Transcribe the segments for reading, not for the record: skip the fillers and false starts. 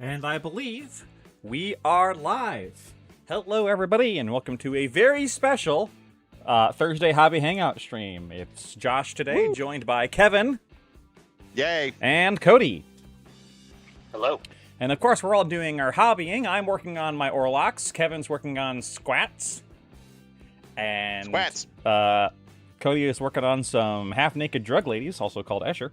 And I believe we are live. Hello, everybody, and welcome to a very special Thursday Hobby Hangout stream. It's Josh today, joined by Kevin. Yay! And Cody. Hello. And of course, we're all doing our hobbying. I'm working on my Orlocks. Kevin's working on Squats. And Squats. Cody is working on some half-naked drug ladies, also called Escher.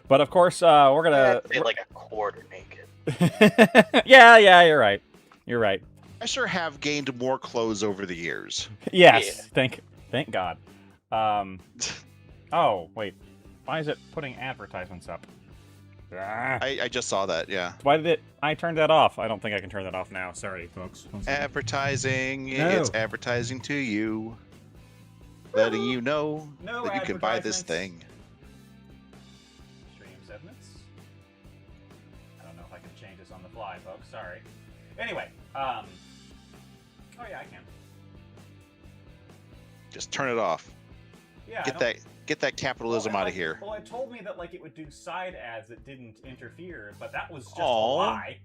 But of course, we're gonna I'd say like a quarter naked. yeah, you're right. You're right. I sure have gained more clothes over the years. Yes, yeah. Thank God. Oh wait, why is it putting advertisements up? I just saw that. Yeah. Why did it? I turned that off. I don't think I can turn that off now. Sorry, folks. Advertising. No. It's advertising to you, letting you know that you can buy this thing. Stream segments. I don't know if I can change this on the fly, folks. Sorry. Anyway, oh yeah, I can. Just turn it off. Yeah. Get that capitalism out of here. Well, it told me that like it would do side ads that didn't interfere, but that was just a Aw. lie.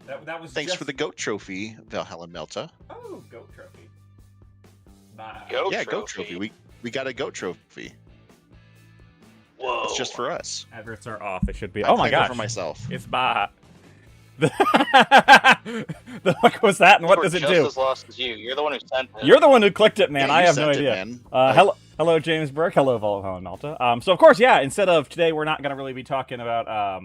that was. Thanks just... for the goat trophy, Valhalla Melta. Oh, goat trophy. Goat trophy. We got a goat trophy. Whoa. It's just for us. Adverts are off. It should be. I Oh my claim it gosh. for myself. It's bad. The fuck was that, and what does it just do? as lost as you. You're the one who sent it. You're the one who clicked it, man. Yeah, I you have no sent it, idea. man. Hello, James Burke. Hello, Valhalla Malta. So of course, yeah. Instead of today, we're not going to really be talking about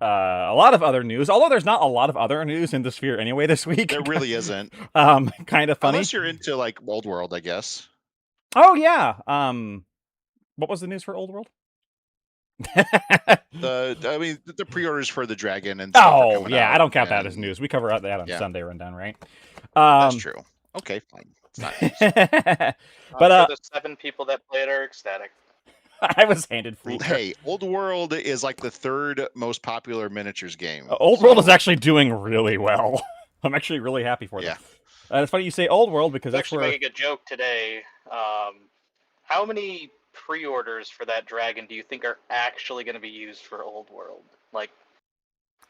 a lot of other news. Although there's not a lot of other news in the sphere anyway this week. There really isn't. Kind of funny. Unless you're into like Old World, I guess. Oh yeah. What was the news for Old World? The pre-orders for the dragon and stuff are coming out, I don't count that as news. We cover that on Sunday rundown, right? That's true. Okay, fine. It's not news. But the 7 people that played are ecstatic. I was handed free. Hey, Old World is like the 3rd most popular miniatures game. Old World is actually doing really well. I'm actually really happy for them. Yeah. It's funny you say Old World because that's Actually where making a joke today. How many pre-orders for that dragon do you think are actually going to be used for Old World? Like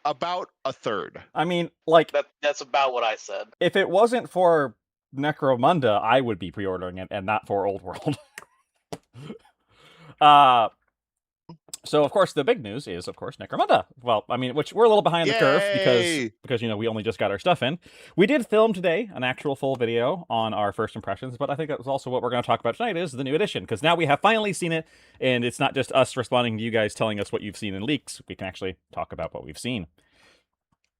about a 1/3. I mean, like that's about what I said. If it wasn't for NECROMUNDA, I would be pre-ordering it, and not for Old World. So of course the big news is of course NECROMUNDA. Well, I mean, which we're a little behind the curve because you know we only just got our stuff in. We did film today an actual full video on our first impressions, but I think that was also what we're going to talk about tonight is the new edition, because now we have finally seen it, and it's not just us responding to you guys telling us what you've seen in leaks. We can actually talk about what we've seen.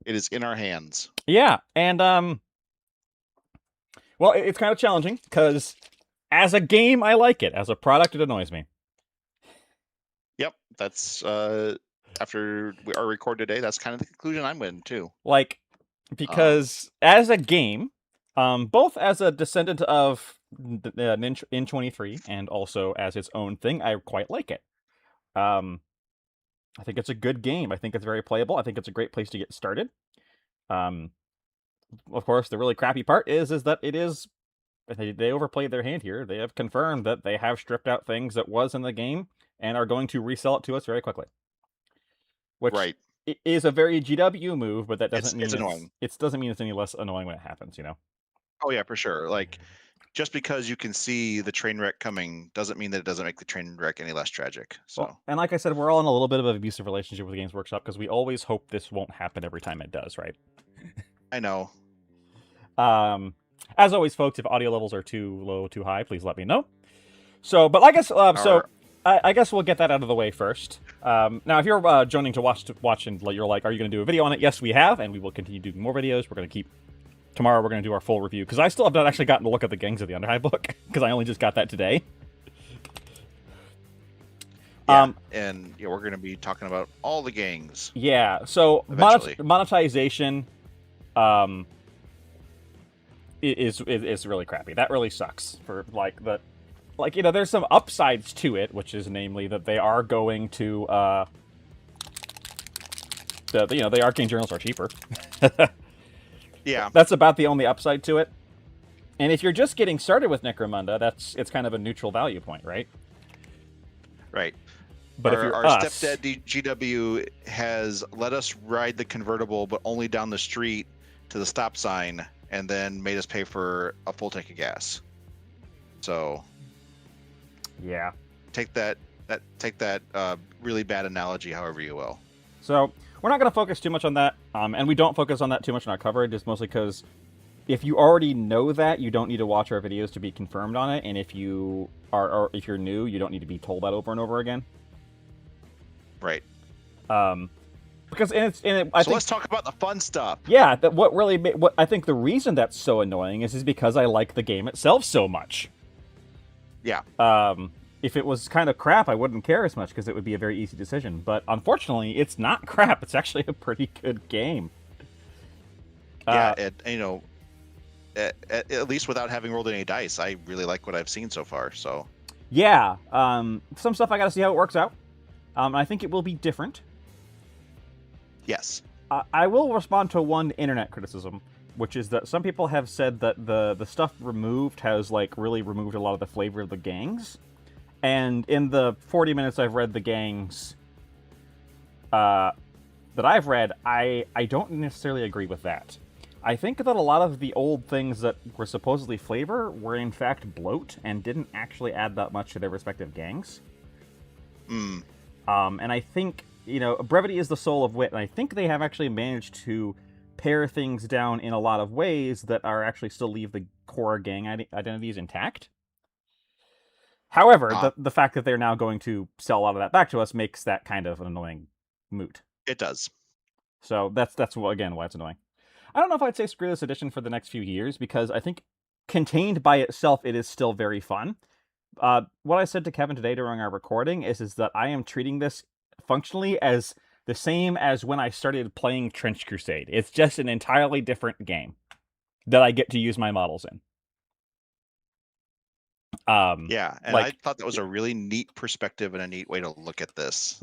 It is in our hands. Yeah, and well, it's kind of challenging because as a game, I like it. As a product, it annoys me. Yep, that's after our record today. That's kind of the conclusion I'm in too. Like, because as a game, both as a descendant of N23 and also as its own thing, I quite like it. I think it's a good game. I think it's very playable. I think it's a great place to get started. Of course, the really crappy part is that it is they overplayed their hand here. They have confirmed that they have stripped out things that was in the game and are going to resell it to us very quickly. Which is a very GW move, but that doesn't mean it's annoying. It doesn't mean it's any less annoying when it happens, you know? Oh yeah, for sure. Like, just because you can see the train wreck coming doesn't mean that it doesn't make the train wreck any less tragic. So, well, and like I said, we're all in a little bit of an abusive relationship with Games Workshop because we always hope this won't happen every time it does, right? I know. As always, folks, if audio levels are too low, too high, please let me know. So, but I guess I guess we'll get that out of the way first. Now, if you're joining to watch and you're like, are you going to do a video on it? Yes, we have, and we will continue doing more videos. We're going to keep... Tomorrow, we're going to do our full review, because I still have not actually gotten to look at the Gangs of the Underhigh book, because I only just got that today. Yeah, and we're going to be talking about all the gangs. Yeah, so monetization is really crappy. That really sucks for, you know, there's some upsides to it, which is namely that they are going to, the arcane journals are cheaper. Yeah. That's about the only upside to it. And if you're just getting started with NECROMUNDA, it's kind of a neutral value point, right? Right. But if you're our us, stepdad GW has let us ride the convertible, but only down the street to the stop sign, and then made us pay for a full tank of gas. So, yeah. Take that really bad analogy however you will. So we're not going to focus too much on that, and we don't focus on that too much in our coverage. It's mostly because if you already know that, you don't need to watch our videos to be confirmed on it, and if you are, or if you're new, you don't need to be told that over and over again. Right. Because I think, let's talk about the fun stuff. Yeah, what I think the reason that's so annoying is because I like the game itself so much. Yeah. If it was kind of crap, I wouldn't care as much because it would be a very easy decision. But unfortunately, it's not crap. It's actually a pretty good game. Yeah, at least without having rolled any dice, I really like what I've seen so far. So. Yeah. Some stuff I got to see how it works out. I think it will be different. Yes. I will respond to one internet criticism, which is that some people have said that the stuff removed has really removed a lot of the flavor of the gangs. And in the 40 minutes I've read the gangs that I've read, I don't necessarily agree with that. I think that a lot of the old things that were supposedly flavor were in fact bloat and didn't actually add that much to their respective gangs. And I think, brevity is the soul of wit, and I think they have actually managed to pare things down in a lot of ways that are actually still leave the core gang identities intact. However, the fact that they're now going to sell a lot of that back to us makes that kind of an annoying moot. It does. So that's again why it's annoying. I don't know if I'd say screw this edition for the next few years, because I think contained by itself, it is still very fun. What I said to Kevin today during our recording is that I am treating this functionally as the same as when I started playing Trench Crusade. It's just an entirely different game that I get to use my models in. Yeah, and I thought that was a really neat perspective and a neat way to look at this.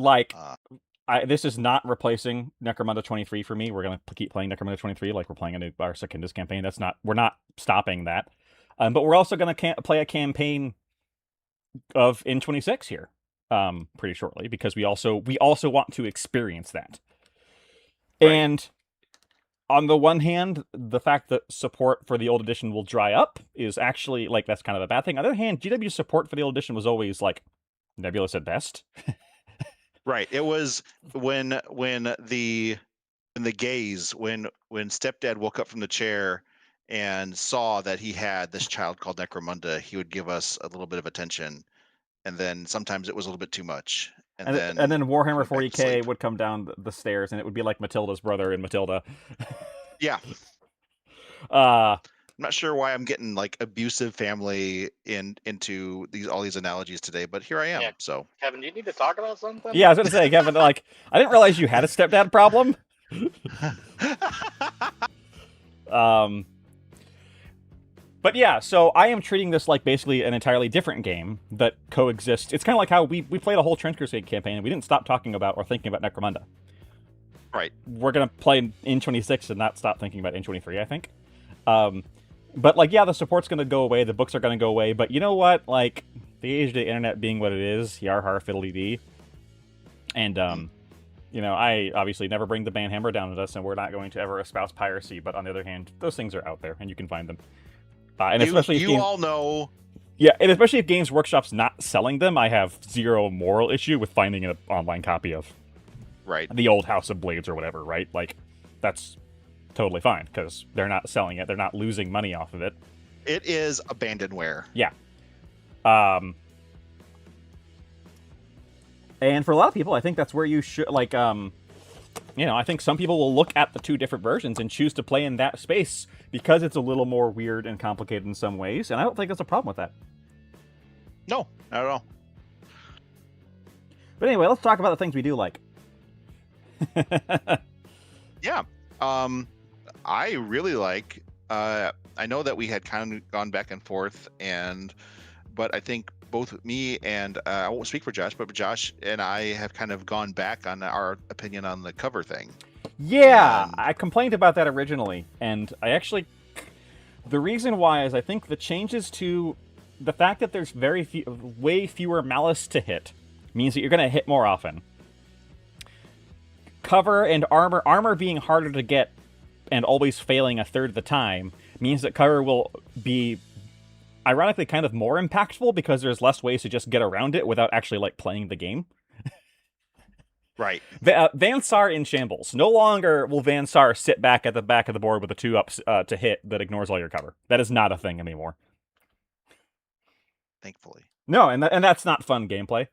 This is not replacing Necromunda 23 for me. We're going to keep playing Necromunda 23 like we're playing our Secundus campaign. We're not stopping that. But we're also going to play a campaign of N26 here pretty shortly, because we also want to experience that. Right. And on the one hand, the fact that support for the old edition will dry up is actually that's kind of a bad thing. On the other hand, GW support for the old edition was always nebulous at best. Right. It was when the gaze, when stepdad woke up from the chair and saw that he had this child called Necromunda, he would give us a little bit of attention, and then sometimes it was a little bit too much. And then Warhammer 40K would come down the stairs, and it would be like Matilda's brother in Matilda. Yeah. I'm not sure why I'm getting abusive family into all these analogies today, but here I am. Yeah. So, Kevin, do you need to talk about something? Yeah, I was going to say, Kevin, I didn't realize you had a stepdad problem. But yeah, so I am treating this like basically an entirely different game that coexists. It's kind of like how we played a whole Trench Crusade campaign and we didn't stop talking about or thinking about Necromunda. Right. We're going to play N26 and not stop thinking about N23, I think. But the support's going to go away, the books are going to go away, but you know what? The age of the internet being what it is, yar har fiddly dee. And, I obviously never bring the banhammer down at us, and we're not going to ever espouse piracy, but on the other hand, those things are out there, and you can find them. And especially if all know. Yeah, and especially if Games Workshop's not selling them, I have zero moral issue with finding an online copy of the old House of Blades or whatever, right? That's totally fine, because they're not selling it. They're not losing money off of it. It is abandonware. Yeah. And for a lot of people, I think that's where you should, I think some people will look at the two different versions and choose to play in that space because it's a little more weird and complicated in some ways, and I don't think there's a problem with that. No, not at all. But anyway, let's talk about the things we do like. Yeah. I really like, I know that we had kind of gone back and forth, but I think both me and, I won't speak for Josh, but Josh and I have kind of gone back on our opinion on the cover thing. Yeah, I complained about that originally, and the reason why is I think the changes to the fact that there's way fewer malice to hit means that you're going to hit more often. Cover and armor being harder to get and always failing a third of the time means that cover will be ironically kind of more impactful because there's less ways to just get around it without actually like playing the game. Right. Van Sar in shambles. No longer will Van Sar sit back at the back of the board with a 2-up to hit that ignores all your cover. That is not a thing anymore. Thankfully. No, and that's not fun gameplay.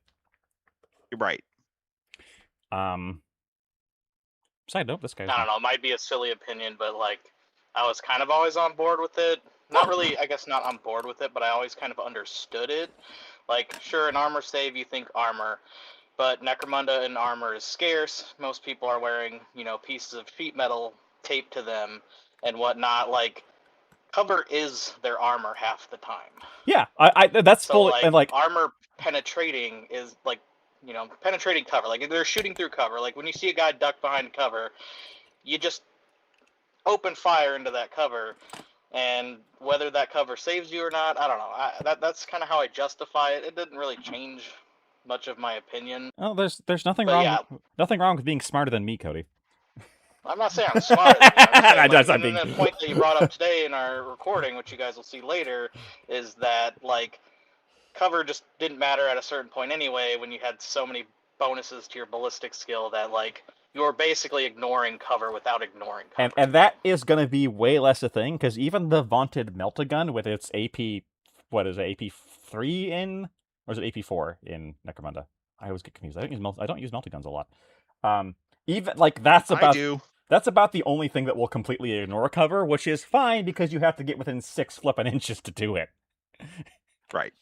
You're right. Side note, this guy's... I don't know, it might be a silly opinion, but like, I was kind of always on board with it. Not really, I guess not on board with it, but I always kind of understood it. Like, sure, an armor save, you think armor, but Necromunda and armor is scarce. Most people are wearing, you know, pieces of sheet metal taped to them and whatnot. Like, cover is their armor half the time. Yeah, that's so, fully... like, and like armor penetrating is, like, you know, penetrating cover. Like, they're shooting through cover. Like, when you see a guy duck behind cover, you just open fire into that cover. And whether that cover saves you or not, I don't know. That's kind of how I justify it. It didn't really change much of my opinion. Oh, there's nothing But wrong. yeah. Nothing wrong with being smarter than me, Cody. I'm not saying I'm smarter than you. I'm just saying, That's and the point that you brought up today in our recording, which you guys will see later, is that like cover just didn't matter at a certain point anyway. When you had so many bonuses to your ballistic skill that like you were basically ignoring cover without ignoring cover. And that is going to be way less a thing, because even the vaunted Melt-A-Gun with its AP, what is it, AP3 in, or is it AP4 in Necromunda? I always get confused. I don't use Melt-A-Guns a lot. Even like that's about the only thing that will completely ignore cover, which is fine because you have to get within 6 flipping inches to do it. Right.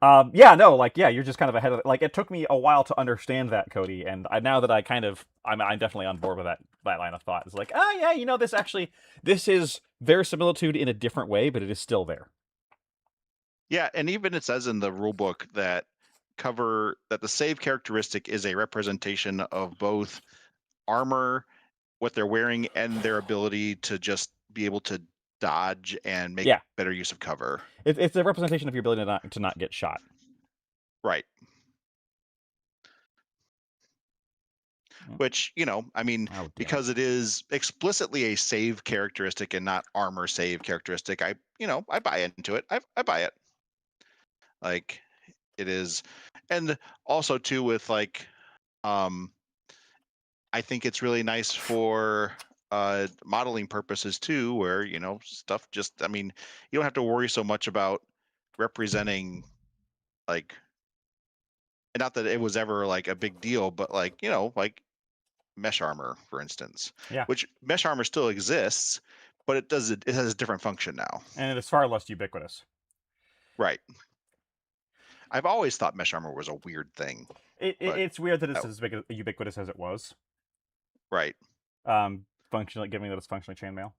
You're just kind of ahead of it. Like, it took me a while to understand that, Cody, and now that I'm definitely on board with that line of thought. It's like, this is verisimilitude in a different way, but it is still there. Yeah, and even it says in the rulebook that the save characteristic is a representation of both armor, what they're wearing, and their ability to just be able to dodge and make better use of cover. It's a representation of your ability to not get shot. Right. Which, you know, I mean, because it is explicitly a save characteristic and not armor save characteristic, I buy into it. I buy it. Like, it is. And also too with like I think it's really nice for modeling purposes too, where, you know, stuff just, I mean, you don't have to worry so much about representing, like, not that it was ever like a big deal, but like, you know, like mesh armor, for instance. Yeah. Which mesh armor still exists, but it has a different function now. And it is far less ubiquitous. Right. I've always thought mesh armor was a weird thing. It's weird that it's as ubiquitous as it was. Right. Functionally, given that it's functionally chainmail.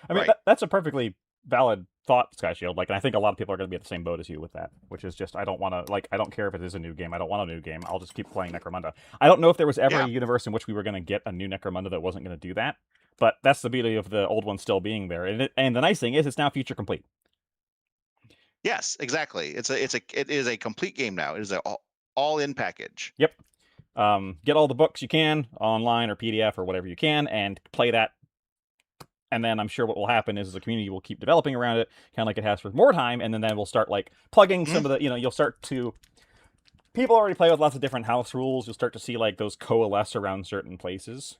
I mean, that's a perfectly valid thought, Sky Shield. Like, and I think a lot of people are going to be at the same boat as you with that, which is just, I don't care if it is a new game. I don't want a new game. I'll just keep playing Necromunda. I don't know if there was ever a universe in which we were going to get a new Necromunda that wasn't going to do that, but that's the beauty of the old one still being there. And the nice thing is, it's now feature complete. Yes, exactly. It is a complete game now. It is an all-in package. Yep. Get all the books you can online or PDF or whatever you can, and play that. And then I'm sure what will happen is the community will keep developing around it, kind of like it has for more time, and then we'll start like plugging some of the, you'll start to, people already play with lots of different house rules. You'll start to see like those coalesce around certain places.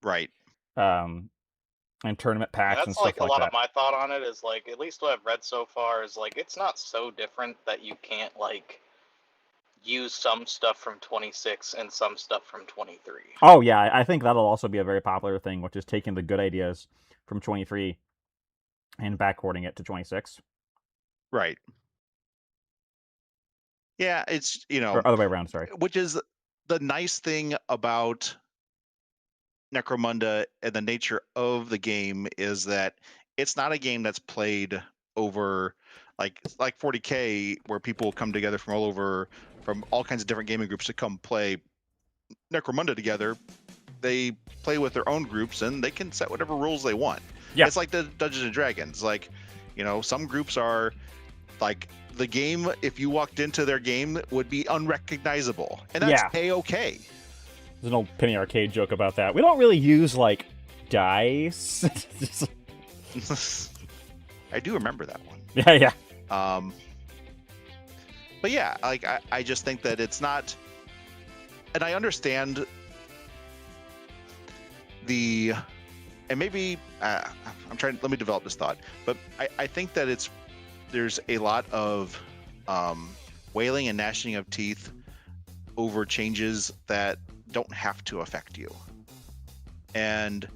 Right. And tournament packs and stuff like that. That's like a lot of my thought on it is like, at least what I've read so far is like, it's not so different that you can't like use some stuff from 26 and some stuff from 23. Oh yeah, I think that'll also be a very popular thing, which is taking the good ideas from 23 and backporting it to 26. Right. Yeah, it's, or other way around, sorry. Which is the nice thing about Necromunda and the nature of the game is that it's not a game that's played over like 40K, where people come together from all kinds of different gaming groups to come play Necromunda together. They play with their own groups and they can set whatever rules they want. Yeah. It's like the Dungeons and Dragons. Like, some groups are like the game, if you walked into their game, would be unrecognizable, and that's A-okay. There's an old Penny Arcade joke about that. We don't really use like dice. I do remember that one. Yeah. But yeah, like I just think that it's not, and I understand and maybe let me develop this thought, but I think that there's a lot of wailing and gnashing of teeth over changes that don't have to affect you. And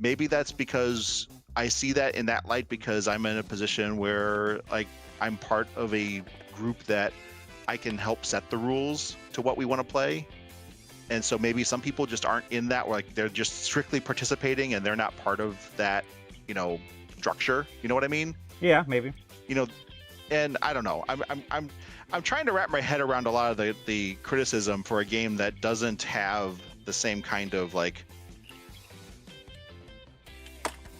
maybe that's because I see that in that light because I'm in a position where like I'm part of a group that I can help set the rules to what we want to play. And so maybe some people just aren't in that, where like they're just strictly participating and they're not part of that, structure. You know what I mean? Yeah, maybe. And I don't know. I'm trying to wrap my head around a lot of the criticism for a game that doesn't have the same kind of like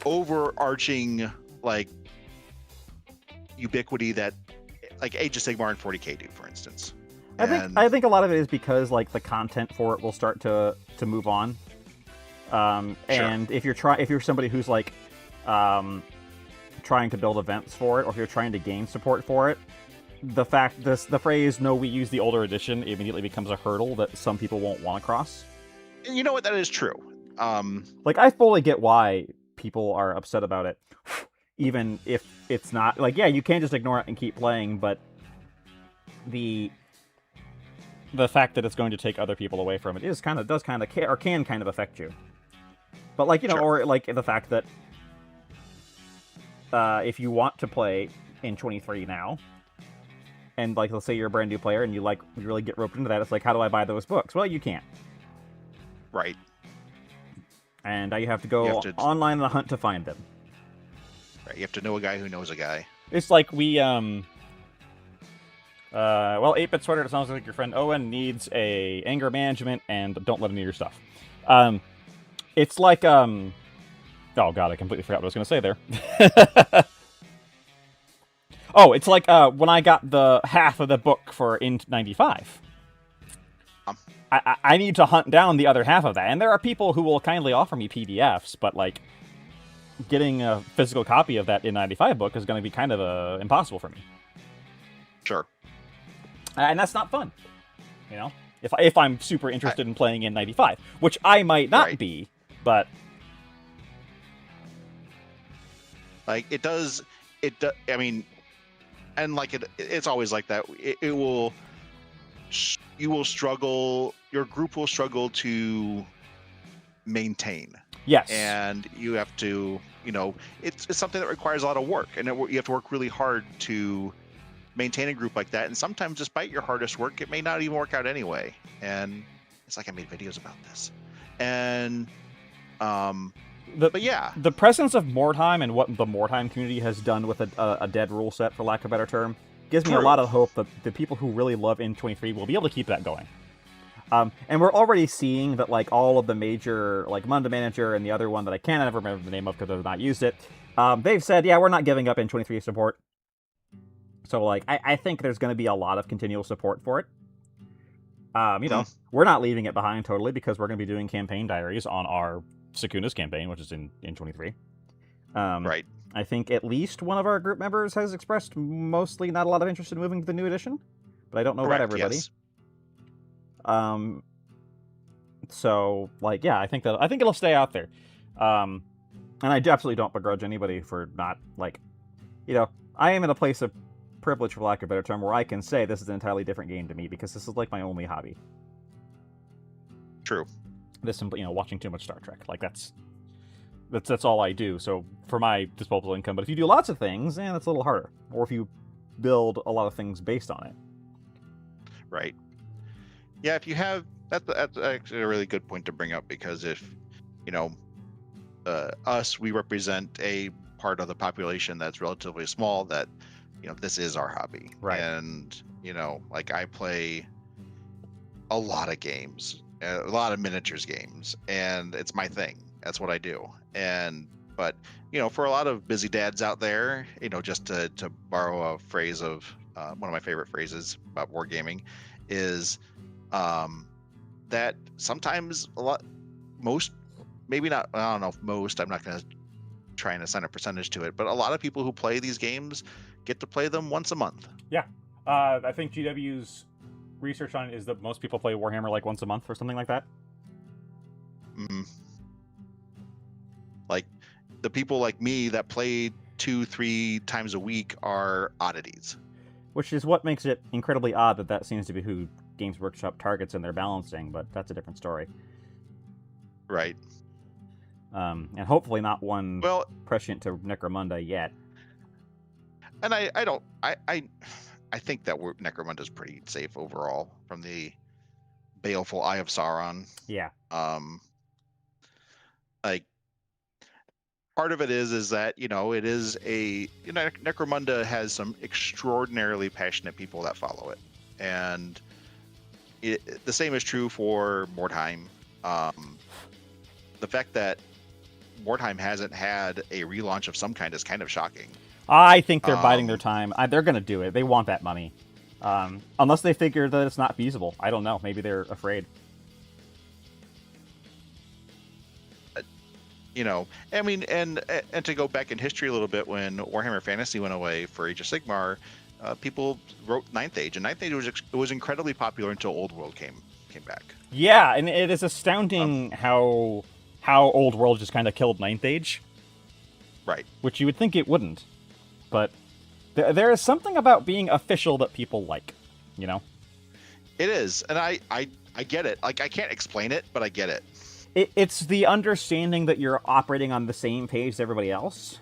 overarching like ubiquity that like Age of Sigmar and 40K do, for instance. I think a lot of it is because like the content for it will start to move on. And if you're somebody who's like trying to build events for it, or if you're trying to gain support for it, the phrase "no, we use the older edition" immediately becomes a hurdle that some people won't want to cross. And you know what? That is true. Like I fully get why people are upset about it, even if it's not like, yeah, you can't just ignore it and keep playing, but the fact that it's going to take other people away from it can kind of affect you. But like, or like the fact that if you want to play in 23 now, and like let's say you're a brand new player and you really get roped into that, it's like, how do I buy those books? Well, you can't. Right. And now you have to go online on a hunt to find them. Right. You have to know a guy who knows a guy. It's like we 8-Bit Sweater, it sounds like your friend Owen needs a anger management and don't let him near your stuff. It's like, oh god, I completely forgot what I was going to say there. Oh, it's like when I got the half of the book for Int 95. I need to hunt down the other half of that, and there are people who will kindly offer me PDFs, but like, getting a physical copy of that Int 95 book is going to be kind of impossible for me. Sure. And that's not fun, if I'm super interested in playing in 95, which I might not be, but like it does. I mean, and like it's always like that. You will struggle. Your group will struggle to maintain. Yes. And you have to, it's something that requires a lot of work, and you have to work really hard to maintain a group like that. And sometimes, despite your hardest work, it may not even work out anyway. And it's like I made videos about this. And but yeah, the presence of Mordheim and what the Mordheim community has done with a dead rule set, for lack of a better term, gives me a lot of hope that the people who really love N23 will be able to keep that going. And we're already seeing that, like, all of the major, like, Munda Manager and the other one that I can't ever remember the name of because I've not used it, they've said, yeah, we're not giving up N23 support. So, like, I think there's going to be a lot of continual support for it. We're not leaving it behind totally because we're going to be doing campaign diaries on our Sakuna's campaign, which is in 23. Right. I think at least one of our group members has expressed mostly not a lot of interest in moving to the new edition, but I don't know about everybody. Yes. So, like, yeah, I think it'll stay out there. And I absolutely don't begrudge anybody for not, like, I am in a place of privilege, for lack of a better term, where I can say this is an entirely different game to me because this is like my only hobby. True. This simply, watching too much Star Trek. Like, that's all I do. So for my disposable income, but if you do lots of things, it's a little harder. Or if you build a lot of things based on it. Right. Yeah, if you have that's actually a really good point to bring up, because if we represent a part of the population that's relatively small, that this is our hobby, right? And like I play a lot of games, a lot of miniatures games, and it's my thing. That's what I do. But for a lot of busy dads out there, just to borrow a phrase of one of my favorite phrases about wargaming is that sometimes most, maybe not, I don't know if most, I'm not going to try and assign a percentage to it, but a lot of people who play these games get to play them once a month. Yeah. I think GW's research on it is that most people play Warhammer like once a month or something like that. Like the people like me that play 2-3 times a week are oddities. Which is what makes it incredibly odd that seems to be who Games Workshop targets in their balancing, but that's a different story. Right. And hopefully not one prescient to Necromunda yet. And I think that Necromunda's pretty safe overall from the baleful Eye of Sauron. Yeah. Like part of it is that, it is Necromunda has some extraordinarily passionate people that follow it. And the same is true for Mordheim. The fact that Mordheim hasn't had a relaunch of some kind is kind of shocking. I think they're biding their time. They're going to do it. They want that money. Unless they figure that it's not feasible. I don't know. Maybe they're afraid. I mean, and to go back in history a little bit, when Warhammer Fantasy went away for Age of Sigmar, people wrote Ninth Age, and Ninth Age was incredibly popular until Old World came back. Yeah, and it is astounding how Old World just kind of killed Ninth Age. Right. Which you would think it wouldn't. But there is something about being official that people like, It is, and I get it. Like, I can't explain it, but I get it. It's the understanding that you're operating on the same page as everybody else.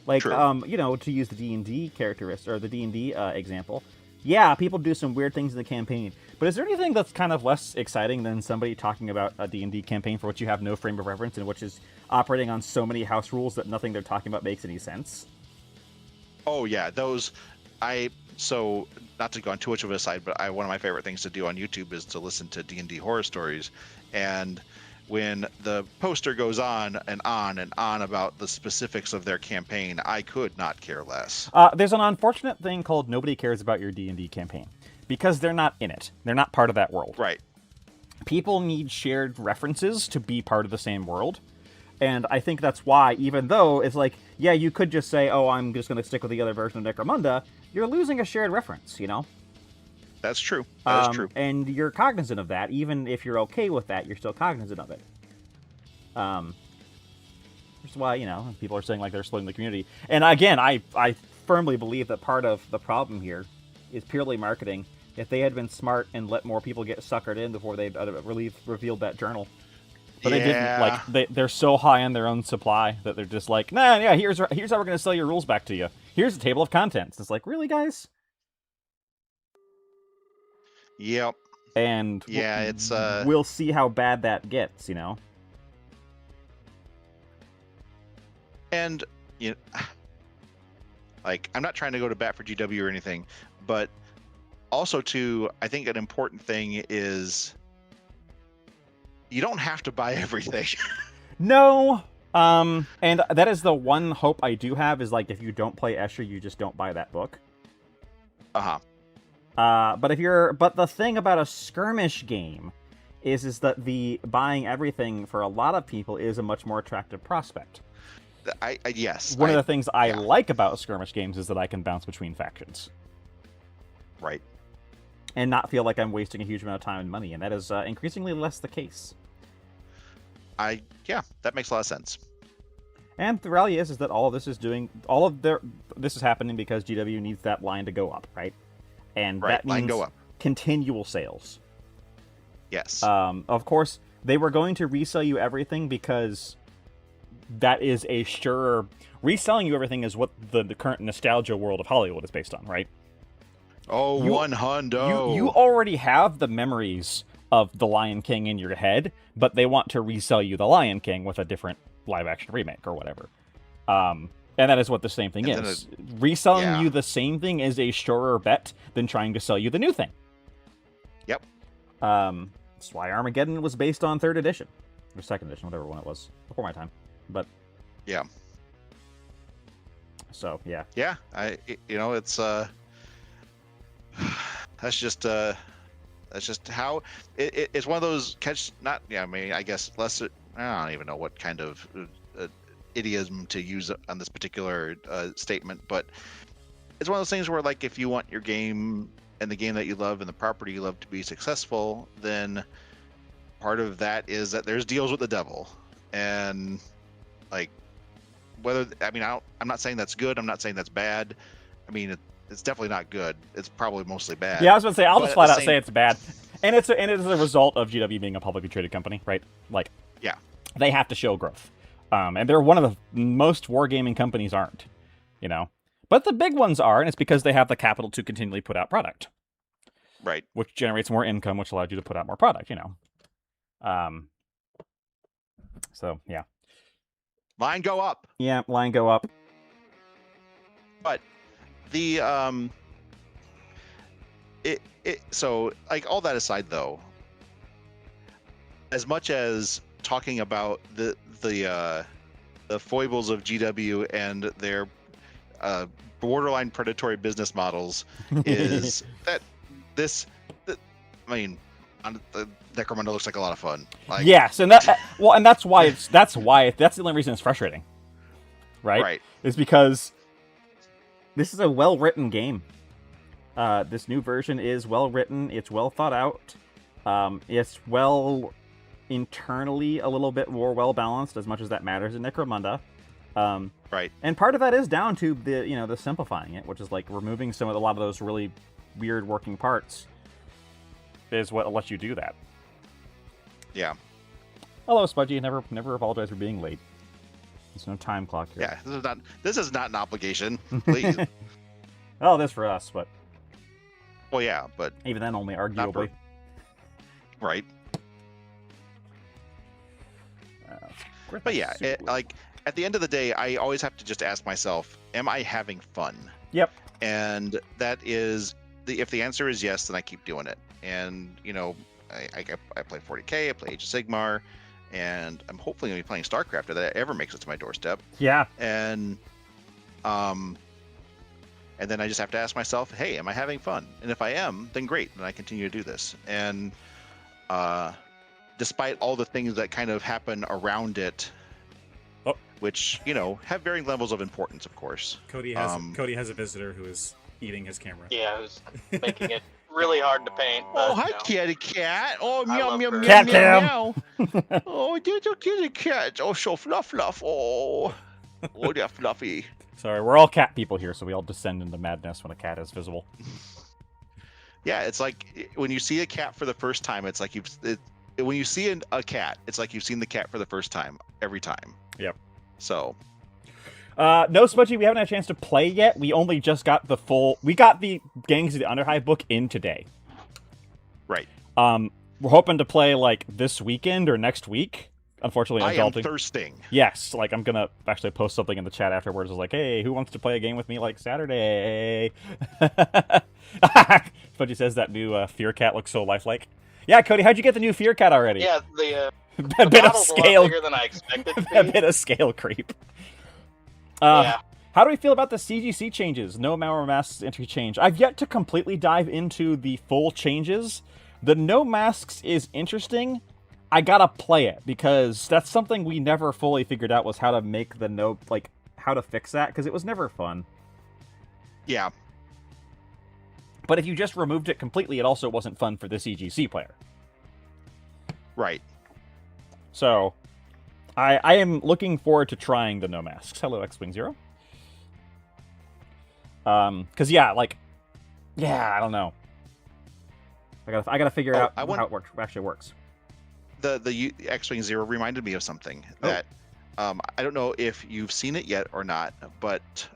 Like, True. To use the D&D characteristic, or the D&D example, yeah, people do some weird things in the campaign, but is there anything that's kind of less exciting than somebody talking about a D&D campaign for which you have no frame of reference and which is operating on so many house rules that nothing they're talking about makes any sense? Oh, yeah, so not to go on too much of a side, but one of my favorite things to do on YouTube is to listen to D&D horror stories, and when the poster goes on and on and on about the specifics of their campaign, I could not care less. There's an unfortunate thing called nobody cares about your D&D campaign, because they're not in it. They're not part of that world. Right. People need shared references to be part of the same world. And I think that's why, even though it's like, yeah, you could just say, oh, I'm just going to stick with the other version of Necromunda, you're losing a shared reference, That's true. That is true. And you're cognizant of that. Even if you're okay with that, you're still cognizant of it. Which is why, people are saying, like, they're splitting the community. And again, I firmly believe that part of the problem here is purely marketing. If they had been smart and let more people get suckered in before they revealed that journal. But they didn't. Like, they're so high on their own supply that they're just like, nah, yeah, here's how we're going to sell your rules back to you. Here's a table of contents. It's like, really, guys? Yep. And yeah, it's we'll see how bad that gets, And like, I'm not trying to go to bat for GW or anything, but also too, I think an important thing is you don't have to buy everything. No. And that is the one hope I do have is, like, if you don't play Escher, you just don't buy that book. Uh-huh. But the thing about a skirmish game is that the buying everything for a lot of people is a much more attractive prospect. Yes. One of the things I like about skirmish games is that I can bounce between factions. Right. And not feel like I'm wasting a huge amount of time and money, and that is increasingly less the case. That makes a lot of sense. And the reality is that all of this is this is happening because GW needs that line to go up, right? And that means go up. Continual sales. Yes. Of course, they were going to resell you everything because that is a sure... Reselling you everything is what the current nostalgia world of Hollywood is based on, right? Oh, one hundo. You already have the memories of The Lion King in your head, but they want to resell you The Lion King with a different live-action remake or whatever. And that is what the same thing is. Reselling you the same thing is a surer bet than trying to sell you the new thing. Yep. That's why Armageddon was based on 3rd edition. Or 2nd edition, whatever one it was. Before my time. But... Yeah. So, yeah. Yeah. It's... That's just how it's one of those catch. Not yeah. I mean, I guess less. I don't even know what kind of idiom to use on this particular statement, but it's one of those things where, like, if you want your game and the game that you love and the property you love to be successful, then part of that is that there's deals with the devil, and like whether I'm not saying that's good. I'm not saying that's bad. I mean, it's definitely not good. It's probably mostly bad. Yeah, I was going to say, I'll just flat out say it's bad. And it is a result of GW being a publicly traded company, right? Like, yeah, they have to show growth. And they're one of the most wargaming companies aren't, you know? But the big ones are, and it's because they have the capital to continually put out product. Right. Which generates more income, which allows you to put out more product, you know? So, yeah. Line go up. Yeah, line go up. But the so, like, all that aside, though, as much as talking about the foibles of GW and their borderline predatory business models is that I mean, the NECROMUNDA looks like a lot of fun. Like, yes, and that's why that's the only reason it's frustrating, right? Right. Is because this is a well-written game. This new version is well-written. It's well thought out. It's well internally a little bit more well-balanced, as much as that matters in NECROMUNDA. Right. And part of that is down to the simplifying it, which is like removing a lot of those really weird working parts is what lets you do that. Yeah. Hello, Spudgy. Never apologize for being late. There's no time clock here. Yeah, this is not an obligation. Please. Oh, this for us, but well, yeah, but even then, only arguably. Right. But yeah, like at the end of the day, I always have to just ask myself, am I having fun? Yep. And that is if the answer is yes, then I keep doing it. And I play 40K, I play Age of Sigmar, and I'm hopefully going to be playing StarCraft if that ever makes it to my doorstep. Yeah. And then I just have to ask myself, hey, am I having fun? And if I am, then great, then I continue to do this. And despite all the things that kind of happen around it, which have varying levels of importance, of course. Cody has a visitor who is eating his camera. Yeah, who's making it really hard to paint. But, hi, kitty cat. Oh, meow, meow, meow, cat meow, meow. Oh, little kitty cat. Oh, so fluff. Oh, they're fluffy. Sorry, we're all cat people here, so we all descend into madness when a cat is visible. Yeah, it's like when you see a cat for the first time, it's like when you see a cat, it's like you've seen the cat for the first time every time. Yep. So. No, Smudgy, we haven't had a chance to play yet. We only just got we got the Gangs of the Underhive book in today. Right. We're hoping to play, like, this weekend or next week. Unfortunately, I am thirsting. Yes, like, I'm gonna actually post something in the chat afterwards. It's like, hey, who wants to play a game with me, like, Saturday? Smudgy says that new Fear Cat looks so lifelike. Yeah, Cody, how'd you get the new Fear Cat already? Yeah, a bit of scale. A lot bigger than I expected to be. A bit of scale creep. Yeah. How do we feel about the CGC changes? No Malware Masks entry change. I've yet to completely dive into the full changes. The no masks is interesting. I gotta play it, because that's something we never fully figured out, was how to make the how to fix that, because it was never fun. Yeah. But if you just removed it completely, it also wasn't fun for the CGC player. Right. So, I am looking forward to trying the no masks. Hello, X-Wing Zero. Because I don't know. I gotta figure out how it actually works. The X-Wing Zero reminded me of something that I don't know if you've seen it yet or not, but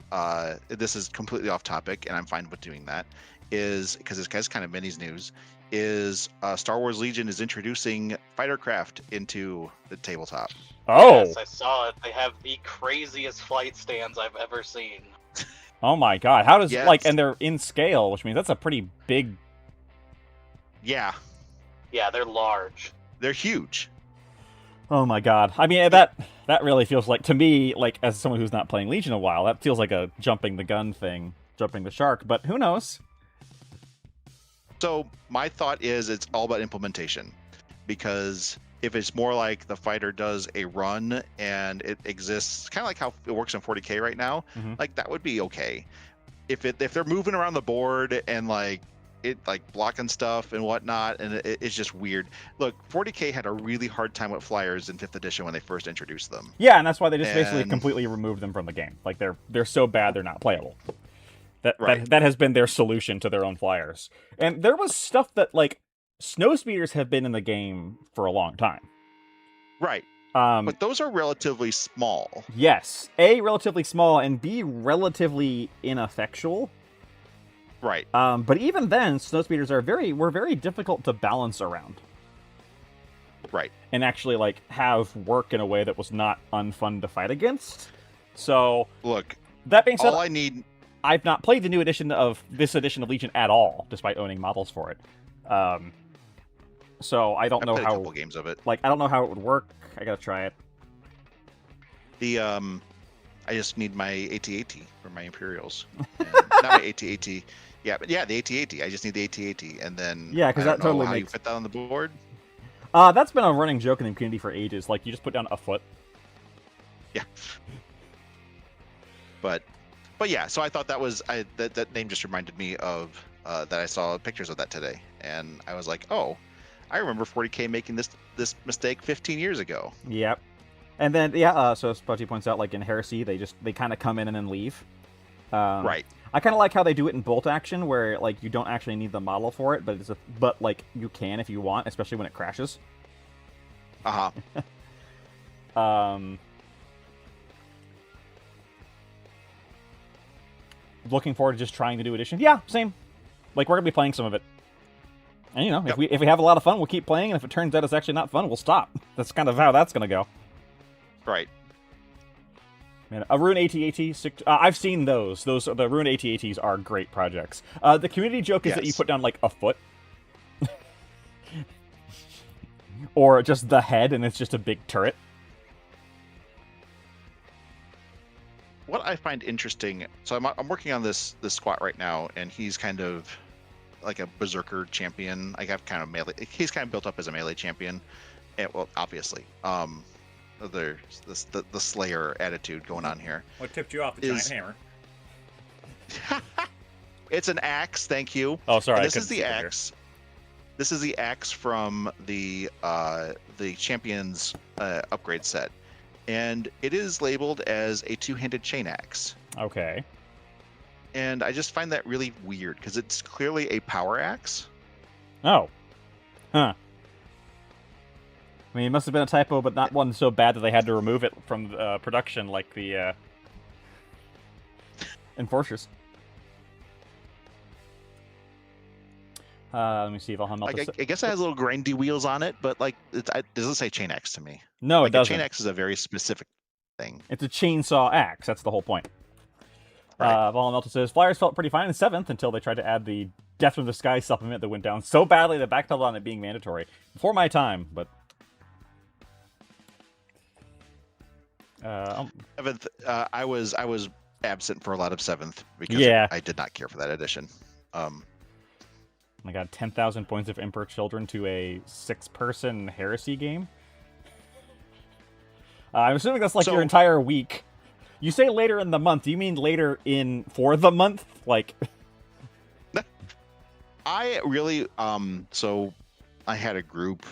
this is completely off topic, and I'm fine with doing that. Is because this guy's kind of Minnie's news. Is Star Wars Legion is introducing fightercraft into the tabletop. Oh, yes, I saw it. They have the craziest flight stands I've ever seen. Oh my god! How does and they're in scale, which means that's a pretty big. Yeah. Yeah, they're large. They're huge. Oh my god! I mean, that really feels like, to me, like, as someone who's not playing Legion a while, that feels like a jumping the gun thing, jumping the shark. But who knows? So my thought is it's all about implementation, because if it's more like the fighter does a run and it exists kind of like how it works in 40K right now, like that would be okay. If they're moving around the board and like blocking stuff and whatnot, and it's just weird. Look, 40K had a really hard time with flyers in 5th edition when they first introduced them. Yeah, and that's why they just basically completely removed them from the game. Like they're so bad they're not playable. That has been their solution to their own flyers. And there was stuff that like snowspeeders have been in the game for a long time. Right. But those are relatively small. Yes. A, relatively small, and B, relatively ineffectual. Right. But even then, snowspeeders were very difficult to balance around. Right. And actually like have work in a way that was not unfun to fight against. So look, that being said, all I need, I've not played the new edition of this edition of Legion at all, despite owning models for it. So I don't know played how. A couple games of it. Like I don't know how it would work. I gotta try it. I just need my AT-AT for my Imperials. Not my AT-AT. Yeah, but yeah, the AT-AT. I just need the AT-AT, and then yeah, because that totally how makes. You fit that on the board. That's been a running joke in the community for ages. Like you just put down a foot. Yeah. But yeah, so I thought that was that name just reminded me of that I saw pictures of that today, and I was like, oh, I remember 40K making this mistake 15 years ago. Yep. And then yeah, so Spudgy points out like in Heresy they kind of come in and then leave. Right. I kind of like how they do it in bolt action, where like you don't actually need the model for it, but like you can if you want, especially when it crashes. Looking forward to just trying the new edition. Yeah, same. Like we're gonna be playing some of it, and you know, if we have a lot of fun, we'll keep playing, and if it turns out it's actually not fun, we'll stop. That's kind of how that's gonna go. Right. Man, a Rune AT-AT, I've seen those. The Rune AT-ATs are great projects. The community joke is that you put down like a foot, or just the head, and it's just a big turret. What I find interesting, so I'm working on this squat right now, and he's kind of like a berserker champion. I have kind of melee. He's kind of built up as a melee champion, and well, obviously, there's the Slayer attitude going on here. What tipped you off the giant hammer? It's an axe. Thank you. Oh, sorry. This is the axe. This is the axe from the Champions upgrade set. And it is labeled as a two-handed chain axe. Okay. And I just find that really weird, because it's clearly a power axe. Oh. Huh. I mean, it must have been a typo, but not one so bad that they had to remove it from production like the Enforcers. Let me see if I'll melt this. I guess it has little grindy wheels on it, but like it doesn't say chain axe to me. No, like, it doesn't. A chain axe is a very specific thing. It's a chainsaw axe. That's the whole point. Right. Melta says, Flyers felt pretty fine in 7th until they tried to add the Death from the Sky supplement that went down so badly they backpedaled on it being mandatory. Before my time, but... 7th, I was absent for a lot of 7th because I did not care for that edition. I got 10,000 points of Emperor Children to a 6-person Heresy game. I'm assuming that's like your entire week. You say later in the month. Do you mean later for the month? Like, I really so I had a group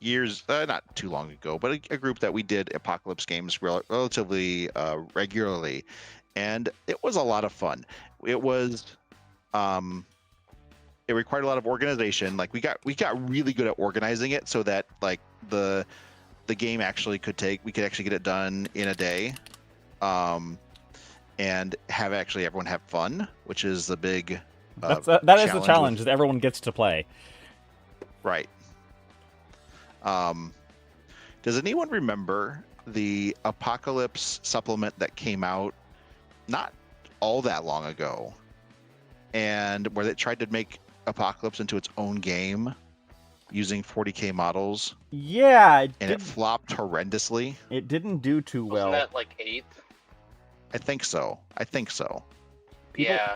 years not too long ago, but a group that we did Apocalypse games relatively regularly, and it was a lot of fun. It was it required a lot of organization. Like we got really good at organizing it so that like the game actually we could actually get it done in a day, and have actually everyone have fun, which is the big that is the challenge, that everyone gets to play. Right. Does anyone remember the Apocalypse supplement that came out not all that long ago, and where they tried to make Apocalypse into its own game using 40K models? Yeah, it flopped horrendously. It didn't do too well. Wasn't that like 8th? I think so.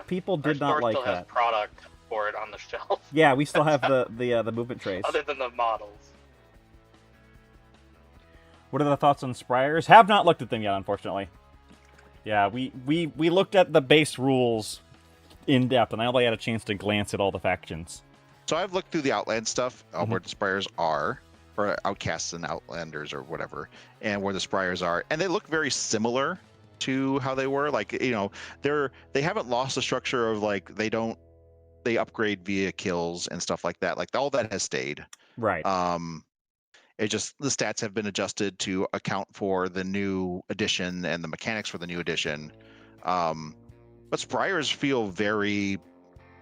People did not like that. Product for it on the shelf. Yeah, we still have the movement trays. Other than the models. What are the thoughts on Spryers? Have not looked at them yet, unfortunately. Yeah, we looked at the base rules in depth, and I only had a chance to glance at all the factions. So I've looked through the Outland stuff, where the Spryers are, or Outcasts and Outlanders or whatever, and where the Spryers are, and they look very similar to how they were. Like, you know, they haven't lost the structure of like they upgrade via kills and stuff like that. Like all that has stayed. Right. It just the stats have been adjusted to account for the new edition and the mechanics for the new edition. But Spryers feel very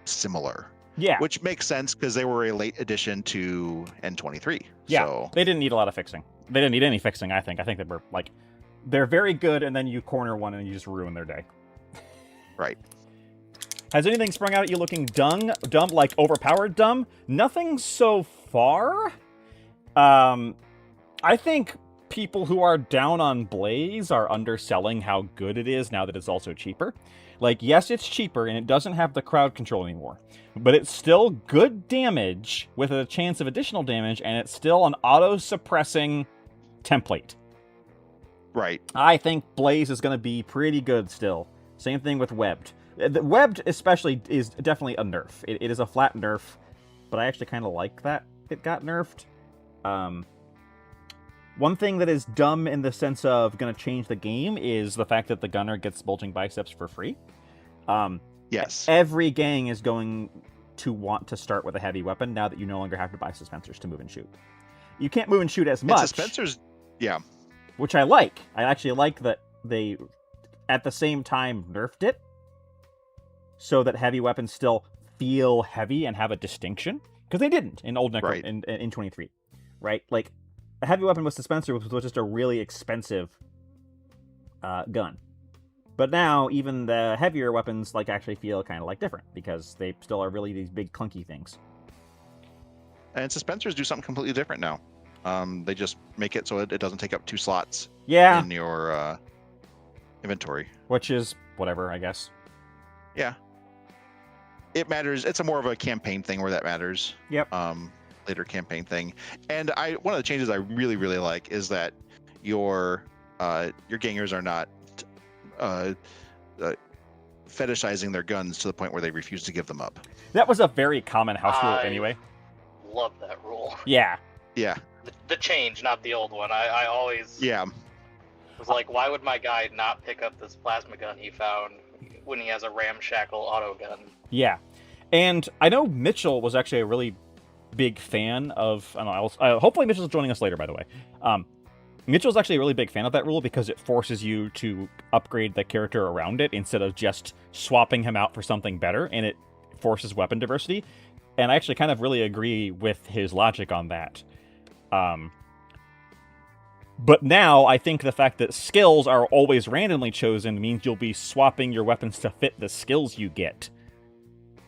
similar. Yeah. Which makes sense because they were a late addition to N23. Yeah. So. They didn't need a lot of fixing. They didn't need any fixing, I think. I think they were like, they're very good, and then you corner one and you just ruin their day. Right. Has anything sprung out at you looking dumb, like overpowered dumb? Nothing so far. I think people who are down on Blaze are underselling how good it is now that it's also cheaper. Like, yes, it's cheaper, and it doesn't have the crowd control anymore. But it's still good damage with a chance of additional damage, and it's still an auto-suppressing template. Right. I think Blaze is going to be pretty good still. Same thing with Webbed. The Webbed especially is definitely a nerf. It is a flat nerf, but I actually kind of like that it got nerfed. One thing that is dumb in the sense of going to change the game is the fact that the gunner gets bulging biceps for free. Yes. Every gang is going to want to start with a heavy weapon now that you no longer have to buy suspensors to move and shoot. You can't move and shoot as much. And suspensors, yeah. Which I like. I actually like that they, at the same time, nerfed it so that heavy weapons still feel heavy and have a distinction. Because they didn't in old Necro Right. in 23, right? Like, a heavy weapon with suspensor was just a really expensive gun. But now, even the heavier weapons like actually feel kind of like different because they still are really these big clunky things. And suspensors do something completely different now. They just make it so it doesn't take up 2 slots Yeah, in your inventory. which is whatever, I guess. Yeah. It matters. It's a more of a campaign thing where that matters. Yep. Later campaign thing. And one of the changes I really, really like is that your gangers are not fetishizing their guns to the point where they refuse to give them up. That was a very common house rule anyway. Love that rule. Yeah. Yeah. The change, not the old one. I always was like, why would my guy not pick up this plasma gun he found when he has a ramshackle auto gun? Yeah. And I know Mitchell was actually a really big fan of... I don't know, hopefully Mitchell's joining us later, by the way. Mitchell's actually a really big fan of that rule because it forces you to upgrade the character around it instead of just swapping him out for something better, and it forces weapon diversity. And I actually kind of really agree with his logic on that. But now, I think the fact that skills are always randomly chosen means you'll be swapping your weapons to fit the skills you get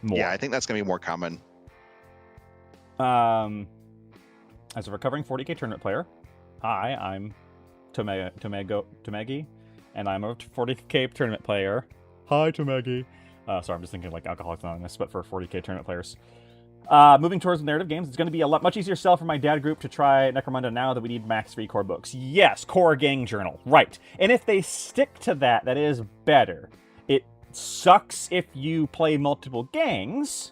more. Yeah, I think that's going to be more common. As a recovering 40k tournament player, hi, I'm Tomegi, and I'm a 40k tournament player. Hi, Tomegi. Sorry, I'm just thinking like Alcoholics Anonymous, but for 40k tournament players. Moving towards narrative games, it's going to be a much easier sell for my dad group to try Necromunda now that we need max 3 core books. Yes, core gang journal. Right. And if they stick to that, that is better. It sucks if you play multiple gangs,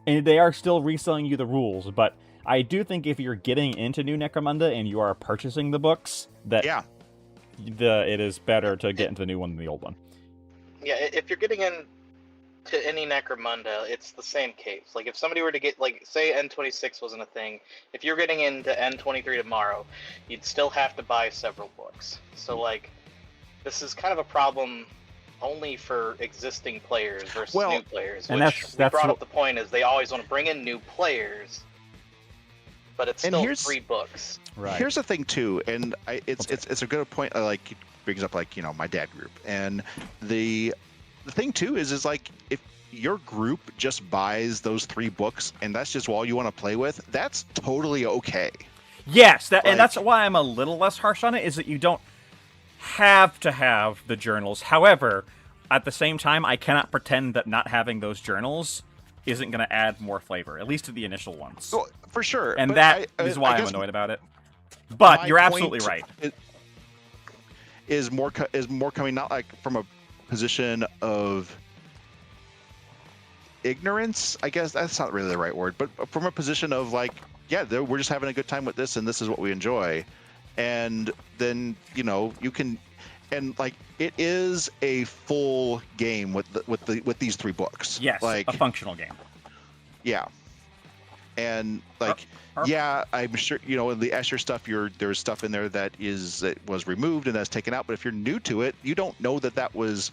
and they are still reselling you the rules, but I do think if you're getting into new Necromunda and you are purchasing the books, that it is better to get into the new one than the old one. Yeah, if you're getting in to any Necromunda, it's the same case. Like, if somebody were to get, like, say N26 wasn't a thing, if you're getting into N23 tomorrow, you'd still have to buy several books. So, like, this is kind of a problem only for existing players versus new players. And which that's brought up the point is they always want to bring in new players, but it's still 3 books. Right. Here's the thing too, and it's a good point. Like, it brings up, like, you know, my dad group, and the thing too is like, if your group just buys those 3 books and that's just all you want to play with, that's totally okay. Yes, and that's why I'm a little less harsh on it, is that you don't have to have the journals. However, at the same time, I cannot pretend that not having those journals isn't going to add more flavor, at least to the initial ones. Well, for sure. And but that is why I'm annoyed about it. But you're absolutely right. Is more coming not like from a position of ignorance, I guess that's not really the right word, but from a position of like, yeah, we're just having a good time with this, and this is what we enjoy. And then, you know, you can, and like, it is a full game with these 3 books. Yes, like a functional game. Yeah. And like, yeah, I'm sure, you know, in the Escher stuff, there's stuff in there that was removed and that's taken out. But if you're new to it, you don't know that was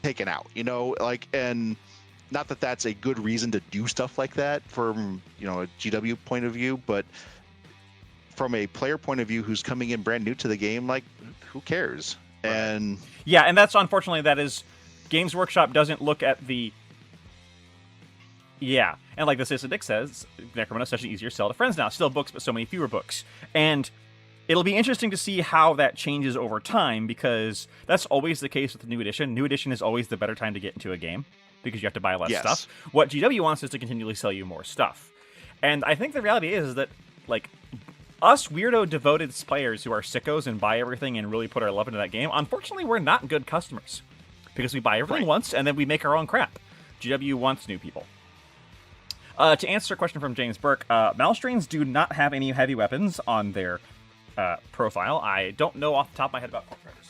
taken out, you know, like, and not that that's a good reason to do stuff like that from, you know, a GW point of view, but from a player point of view who's coming in brand new to the game, like, who cares? Right. And yeah, and that's unfortunately that is Games Workshop doesn't look at the and like the Citizen Dick says, Necromunda is such an easier sell to friends now. Still books, but so many fewer books. And it'll be interesting to see how that changes over time, because that's always the case with the new edition. New edition is always the better time to get into a game, because you have to buy less stuff. What GW wants is to continually sell you more stuff. And I think the reality is that, like, us weirdo devoted players who are sickos and buy everything and really put our love into that game, unfortunately, we're not good customers. Because we buy everything once, and then we make our own crap. GW wants new people. To answer a question from James Burke, Malstrains do not have any heavy weapons on their profile. I don't know off the top of my head about Corpse Riders.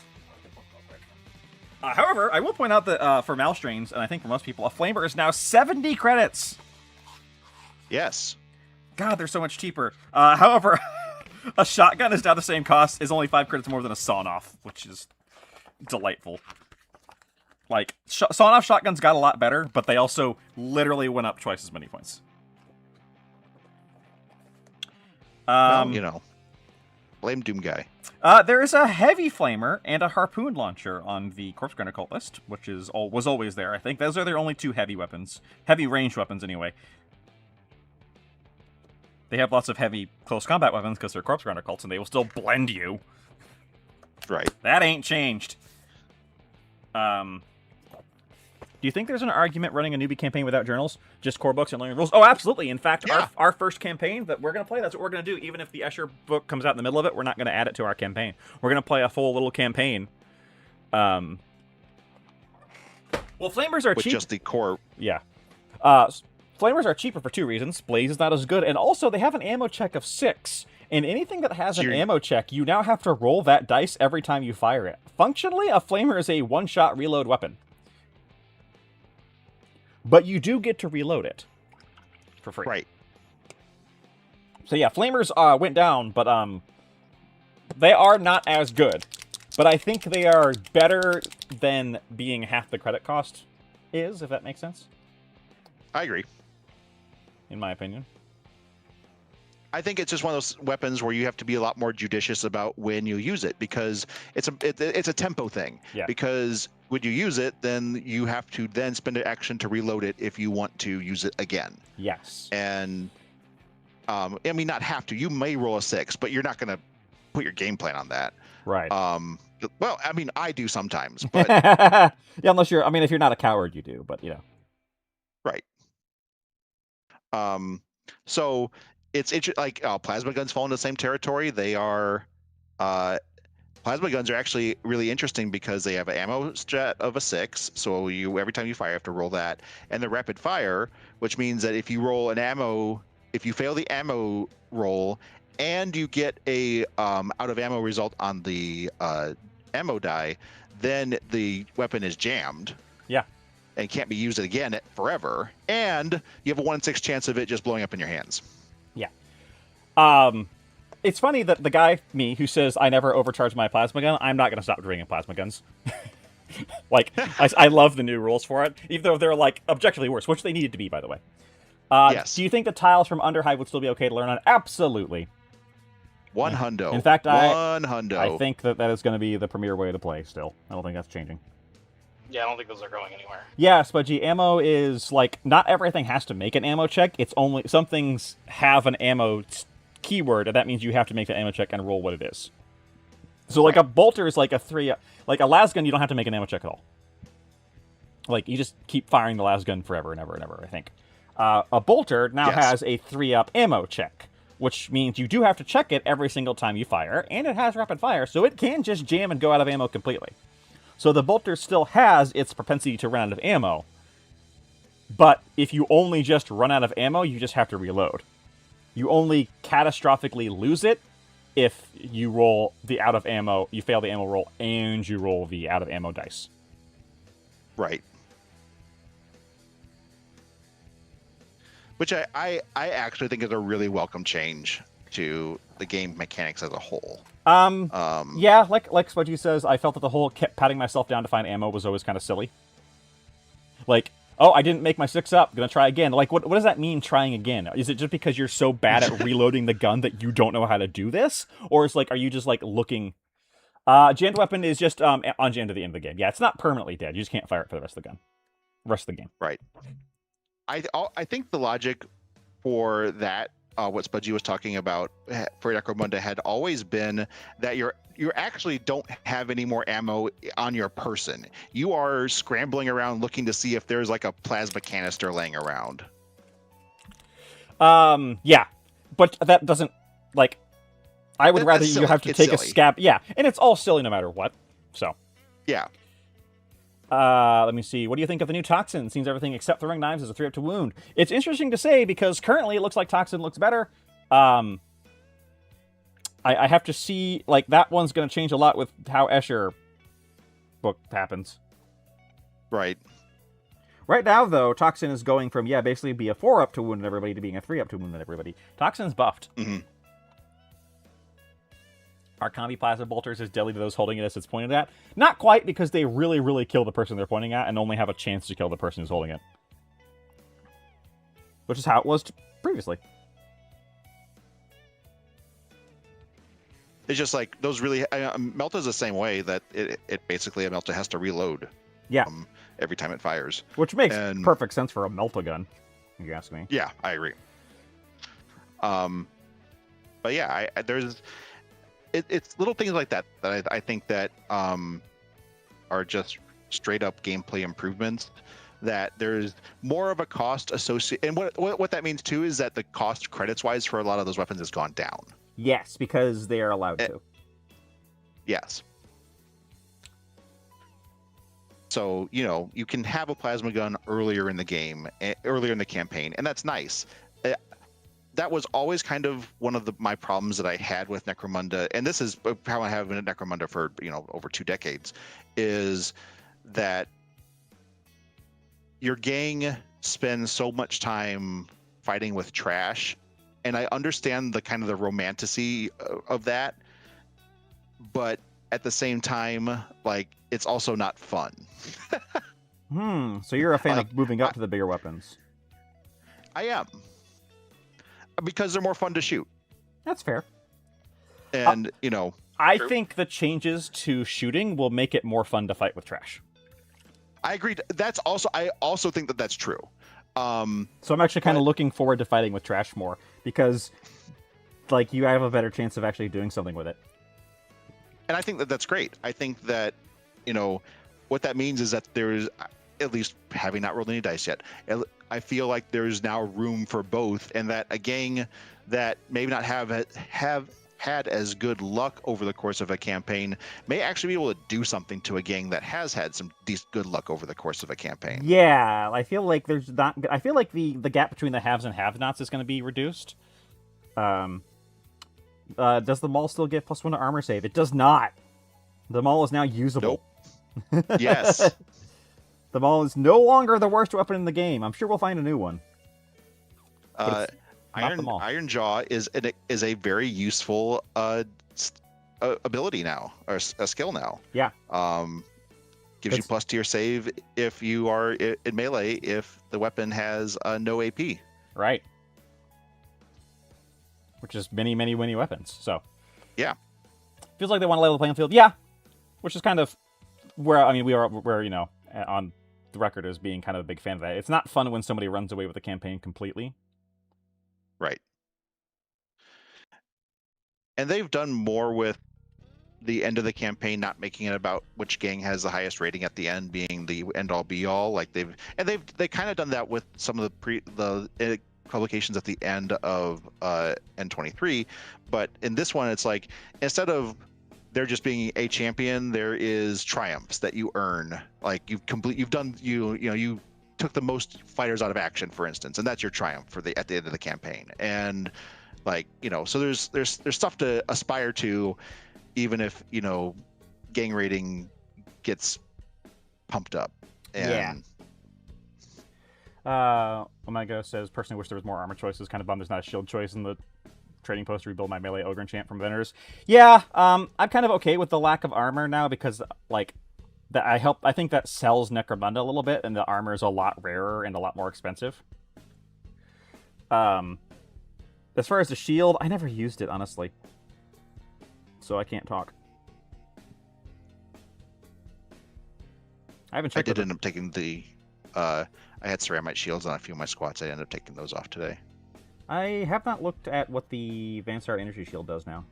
However, I will point out that for Malstrains, and I think for most people, a Flamer is now 70 credits! Yes. God, they're so much cheaper. However, a shotgun is now the same cost, is only 5 credits more than a sawn-off, which is delightful. Like, sawn-off shotguns got a lot better, but they also literally went up twice as many points. Well, you know, blame Doom Guy. There is a heavy flamer and a harpoon launcher on the Corpse Grinder cult list, which was always there, I think. Those are their only 2 heavy weapons. Heavy ranged weapons, anyway. They have lots of heavy close combat weapons because they're Corpse Grinder cults, and they will still blend you. Right. That ain't changed. Do you think there's an argument running a newbie campaign without journals? Just core books and learning rules? Oh, absolutely. In fact, our first campaign that we're going to play, that's what we're going to do. Even if the Escher book comes out in the middle of it, we're not going to add it to our campaign. We're going to play a full little campaign. Well, Flamers are cheap. With just the core. Yeah. Flamers are cheaper for 2 reasons. Blaze is not as good, and also they have an ammo check of 6. And anything that has an ammo check, you now have to roll that dice every time you fire it. Functionally, a Flamer is a one-shot reload weapon. But you do get to reload it for free. Right. So yeah, Flamers went down, but they are not as good. But I think they are better than being half the credit cost is, if that makes sense. I agree. In my opinion. I think it's just one of those weapons where you have to be a lot more judicious about when you use it, because it's a tempo thing. Yeah. Because when you use it, then you have to then spend an action to reload it if you want to use it again. Yes. And I mean, not have to. You may roll a 6, but you're not going to put your game plan on that. Right. Well, I mean, I do sometimes, but yeah, unless you're. I mean, if you're not a coward, you do. But you know. Right. So. It's like plasma guns fall into the same territory. They are plasma guns are actually really interesting because they have an ammo stat of a 6. So every time you fire, you have to roll that, and the rapid fire, which means that if you roll if you fail the ammo roll, and you get a out of ammo result on the ammo die, then the weapon is jammed. Yeah. And can't be used again forever. And you have a 1 in 6 chance of it just blowing up in your hands. It's funny that the guy, me, who says I never overcharge my plasma gun, I'm not going to stop drinking plasma guns. Like, I love the new rules for it, even though they're, like, objectively worse, which they needed to be, by the way. Yes. Do you think the tiles from Underhive would still be okay to learn on? Absolutely. 100. In fact, I think that is going to be the premier way to play still. I don't think that's changing. Yeah, I don't think those are going anywhere. Yeah, Spudgy, ammo is, like, not everything has to make an ammo check. It's only, some things have an ammo keyword, and that means you have to make the ammo check and roll what it is. So, like, a bolter is like a 3, like a lasgun, you don't have to make an ammo check at all. Like, you just keep firing the lasgun forever and ever and ever, I think. A bolter now Yes. has a 3-up ammo check, which means you do have to check it every single time you fire, and it has rapid fire, so it can just jam and go out of ammo completely. So the bolter still has its propensity to run out of ammo, but if you only just run out of ammo, you just have to reload. You only catastrophically lose it if you roll the out of ammo, you fail the ammo roll, and you roll the out of ammo dice. Right. Which I actually think is a really welcome change to the game mechanics as a whole. Yeah, like Spudgy says, I felt that the whole kept patting myself down to find ammo was always kind of silly. Like, oh, I didn't make my 6 up, gonna try again. Like, what does that mean, trying again? Is it just because you're so bad at reloading the gun that you don't know how to do this? Or is like, are you just like looking... jammed weapon is just unjammed at the end of the game. Yeah, it's not permanently dead. You just can't fire it for the rest of the game. Right. I think the logic for that, what Spudgy was talking about for Necromunda, had always been that you actually don't have any more ammo on your person. You are scrambling around looking to see if there's like a plasma canister laying around. Yeah, but that doesn't, like, I would rather you have to take a scab. Yeah, and it's all silly no matter what. So. Yeah. Let me see. What do you think of the new Toxin? Seems everything except throwing knives is a 3-up to wound. It's interesting to say because currently it looks like Toxin looks better. I have to see, like, that one's going to change a lot with how Escher book happens. Right. Right now, though, Toxin is going from, basically be a 4-up to wound everybody to being a 3-up to wound everybody. Toxin's buffed. Mm-hmm. Are combi plasma bolters as deadly to those holding it as it's pointed at? Not quite, because they really, really kill the person they're pointing at and only have a chance to kill the person who's holding it. Which is how it was previously. It's just like those really... Melta's the same way, that it basically, a Melta has to reload. Yeah. Every time it fires. Which makes perfect sense for a Melta gun, if you ask me. Yeah, I agree. But yeah, there's... It's little things like that I think that are just straight up gameplay improvements. That there's more of a cost associated, and what that means too is that the cost credits wise for a lot of those weapons has gone down. Yes, because they are allowed to. Yes. So you can have a plasma gun earlier in the game, earlier in the campaign, and that's nice. That was always kind of one of my problems that I had with Necromunda, and this is how I have been at Necromunda for over 2 decades, is that your gang spends so much time fighting with trash, and I understand the kind of the romanticy of that, but at the same time, like, it's also not fun. So you're a fan of moving up to the bigger weapons? I am. Because they're more fun to shoot. That's fair. And, I think the changes to shooting will make it more fun to fight with trash. I agree. I also think that that's true. So I'm actually kind of looking forward to fighting with trash more, because, like, you have a better chance of actually doing something with it. And I think that that's great. I think that, what that means is that there's, at least having not rolled any dice yet, I feel like there's now room for both, and that a gang that maybe not have had as good luck over the course of a campaign may actually be able to do something to a gang that has had some good luck over the course of a campaign. Yeah, I feel like I feel like the gap between the haves and have-nots is going to be reduced. Does the Maul still get +1 to armor save? It does not. The Maul is now usable. Nope. Yes. The Maul is no longer the worst weapon in the game. I'm sure we'll find a new one. Iron Jaw is a very useful ability now, or a skill now. Yeah. Gives you plus to your save if you are in melee if the weapon has no AP. Right. Which is many, many, many weapons. So. Yeah. Feels like they want to level the playing field. Yeah. Which is kind of where we're on the record as being kind of a big fan of that. It's not fun when somebody runs away with the campaign completely. Right. And they've done more with the end of the campaign not making it about which gang has the highest rating at the end being the end all be all. Like they kind of done that with some of the publications at the end of N23, but in this one it's like instead of there just being a champion, there is triumphs that you earn. Like you took the most fighters out of action, for instance, and that's your triumph at the end of the campaign. And like, so there's stuff to aspire to, even if gang rating gets pumped up. And Omega says, personally wish there was more armor choices. Kind of bummed there's not a shield choice in the trading post to rebuild my melee ogre enchant from vendors. Yeah, I'm kind of okay with the lack of armor now because like I think that sells Necromunda a little bit, and the armor is a lot rarer and a lot more expensive. As far as the shield, I never used it, honestly. So I can't talk. I haven't checked. I did end up taking the I had ceramite shields on a few of my squats. I ended up taking those off today. I have not looked at what the Vansar energy shield does now.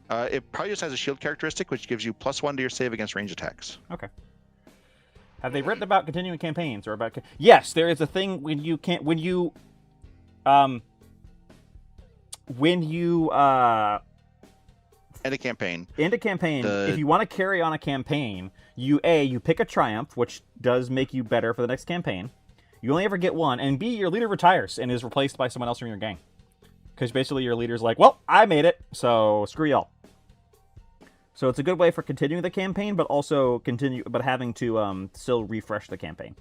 It probably just has a shield characteristic, which gives you +1 to your save against range attacks. Okay. Have they written about continuing campaigns or about? Yes, there is a thing when you can't end a campaign. If you want to carry on a campaign, you pick a triumph, which does make you better for the next campaign. You only ever get one, and B, your leader retires and is replaced by someone else from your gang. Because basically your leader's like, well, I made it, so screw y'all. So it's a good way for continuing the campaign, but also having to still refresh the campaign.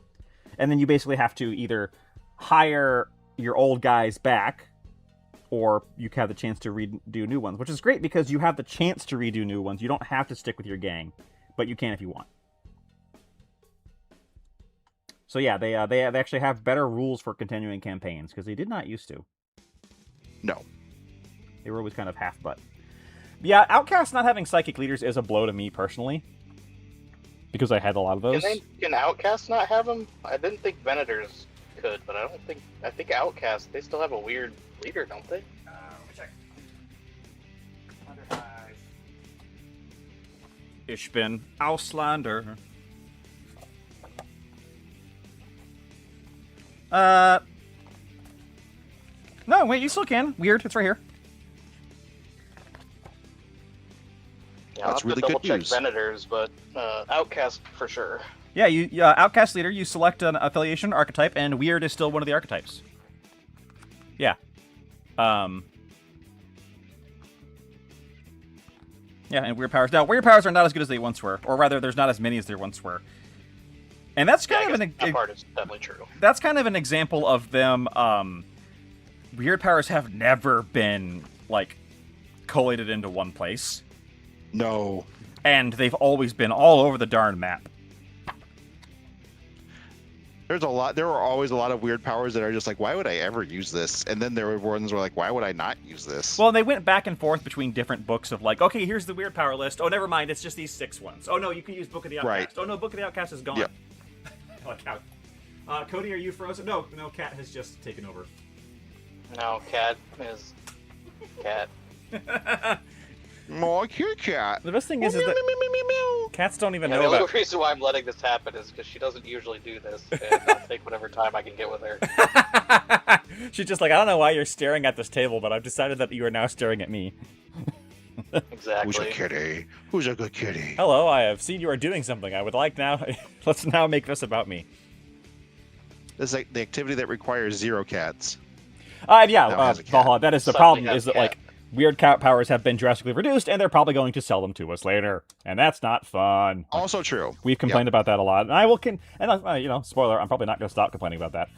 And then you basically have to either hire your old guys back, or you have the chance to redo new ones, which is great because you have the chance to redo new ones. You don't have to stick with your gang, but you can if you want. So yeah, they actually have better rules for continuing campaigns because they did not used to. No. They were always kind of half-butt. Yeah, Outcast not having psychic leaders is a blow to me personally. Because I had a lot of those. Can Outcast not have them? I didn't think Venators could, but I think Outcast, they still have a weird leader, don't they? Let me check. Ich bin Auslander. No, wait, you still can. Weird, it's right here. Yeah, I'll have to double check Venators, but Outcast for sure. Yeah, Outcast leader, you select an affiliation archetype, and Weird is still one of the archetypes. Yeah. Yeah, and Weird powers. Now, Weird powers are not as good as they once were, or rather, there's not as many as there once were. And that's kind of that part is definitely true. That's kind of an example of them. Weird powers have never been like collated into one place. No. And they've always been all over the darn map. There were always a lot of weird powers that are just like, why would I ever use this? And then there were ones where like, why would I not use this? Well, they went back and forth between different books of like, okay, here's the weird power list. Oh, never mind, it's just these 6 ones. Oh no, you can use Book of the Outcast. Right. Oh no, Book of the Outcast is gone. Yep. Cody, are you frozen? No, Cat has just taken over. No, Cat is Cat. More cute cat. The best thing is that cats don't even know the about... only reason why I'm letting this happen is because she doesn't usually do this, and I'll take whatever time I can get with her. She's just like, I don't know why you're staring at this table, but I've decided that you are now staring at me. Exactly. Who's a kitty? Who's a good kitty? Hello, I have seen you are doing something. I would like now... Let's now make this about me. This is like the activity that requires 0 cats. Valhalla, that is the problem, is that, cat. like, weird cat powers have been drastically reduced, and they're probably going to sell them to us later. And that's not fun. Also true. We've complained about that a lot. And I will... spoiler, I'm probably not going to stop complaining about that.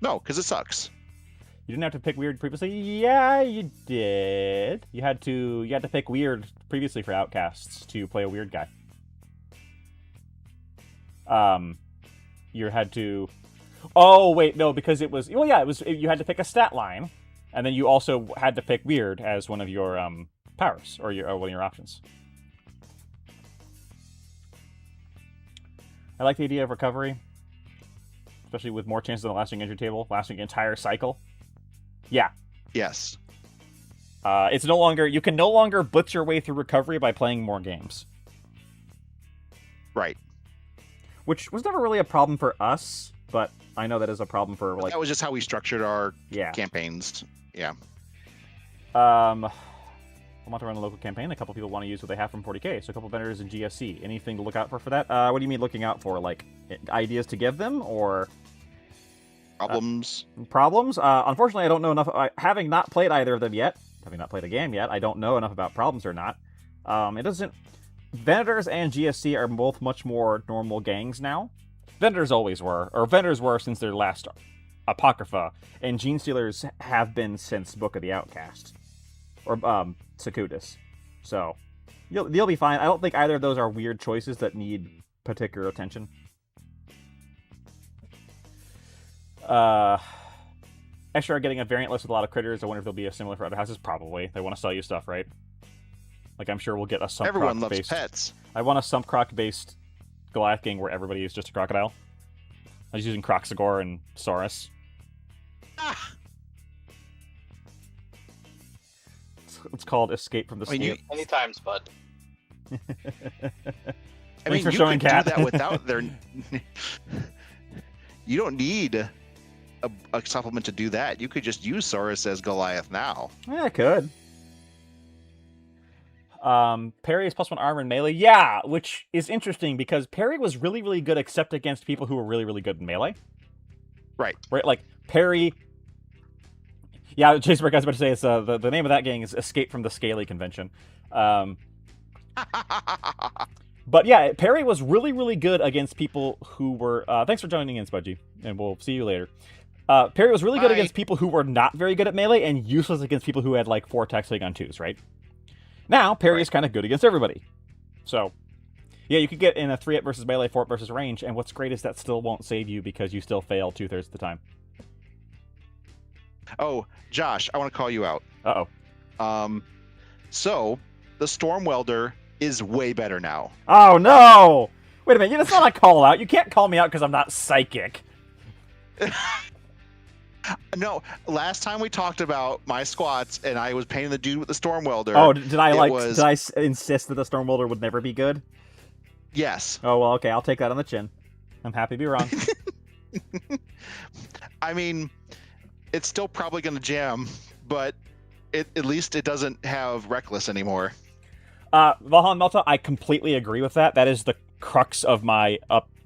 No, because it sucks. You didn't have to pick weird previously? Yeah, you did. You had to pick weird previously for outcasts to play a weird guy. You had to... Oh, wait, no, because it was... Well, yeah, you had to pick a stat line, and then you also had to pick weird as one of your powers, or one of your options. I like the idea of recovery, especially with more chances on the lasting injury table, lasting an entire cycle. Yeah. Yes. It's no longer you can no longer blitz your way through recovery by playing more games. Right. Which was never really a problem for us, but I know that is a problem for like. That was just how we structured our campaigns. Yeah. I want to run a local campaign. A couple people want to use what they have from 40K, so a couple vendors in GSC. Anything to look out for that? What do you mean looking out for? Like ideas to give them or problems? Problems? Unfortunately, I don't know enough. Having not played either of them yet, having not played a game yet, I don't know enough about problems or not. It doesn't. Vendors and GSC are both much more normal gangs now. Vendors always were, or vendors were since their last Apocrypha, and Gene Stealers have been since Book of the Outcast. Or Secudus. So you'll be fine. I don't think either of those are weird choices that need particular attention. Escher are getting a variant list with a lot of critters. I wonder if there'll be a similar for other houses. Probably. They want to sell you stuff, right? Like I'm sure we'll get a Sump Everyone Croc loves based. pets. I want a Sump Croc based Goliath gang where everybody is just a crocodile. I was using Croxagore and Saurus. Ah! It's called Escape from the Snake. Many times, bud. I mean, for you showing could Cat. do that without their. You don't need a supplement to do that. You could just use Saurus as Goliath now. Yeah, I could. Parry is +1 armor in melee. Yeah, which is interesting because Parry was really, really good except against people who were really, really good in melee. Right. Right, like Parry. Yeah, Jason, I was about to say it's the name of that gang is Escape from the Scaly Convention. But yeah, Parry was really, really good against people who were. Thanks for joining in, Spudgy, and we'll see you later. Parry was really good against people who were not very good at melee and useless against people who had like 4 attacks hitting on 2s, right? Now, Parry is kind of good against everybody. So, yeah, you could get in a 3-up versus melee, 4-up versus range, and what's great is that still won't save you because you still fail 2/3 of the time. Oh, Josh, I want to call you out. Uh-oh. So, the Storm Welder is way better now. Oh, no! Wait a minute, that's not a call-out. You can't call me out because I'm not psychic. No, last time we talked about my squats, and I was painting the dude with the Storm Welder. Oh, did I insist that the Storm Welder would never be good? Yes. Oh, well, okay, I'll take that on the chin. I'm happy to be wrong. I mean, it's still probably going to jam, but at least it doesn't have Reckless anymore. Valhalla Melta, I completely agree with that. That is the crux of my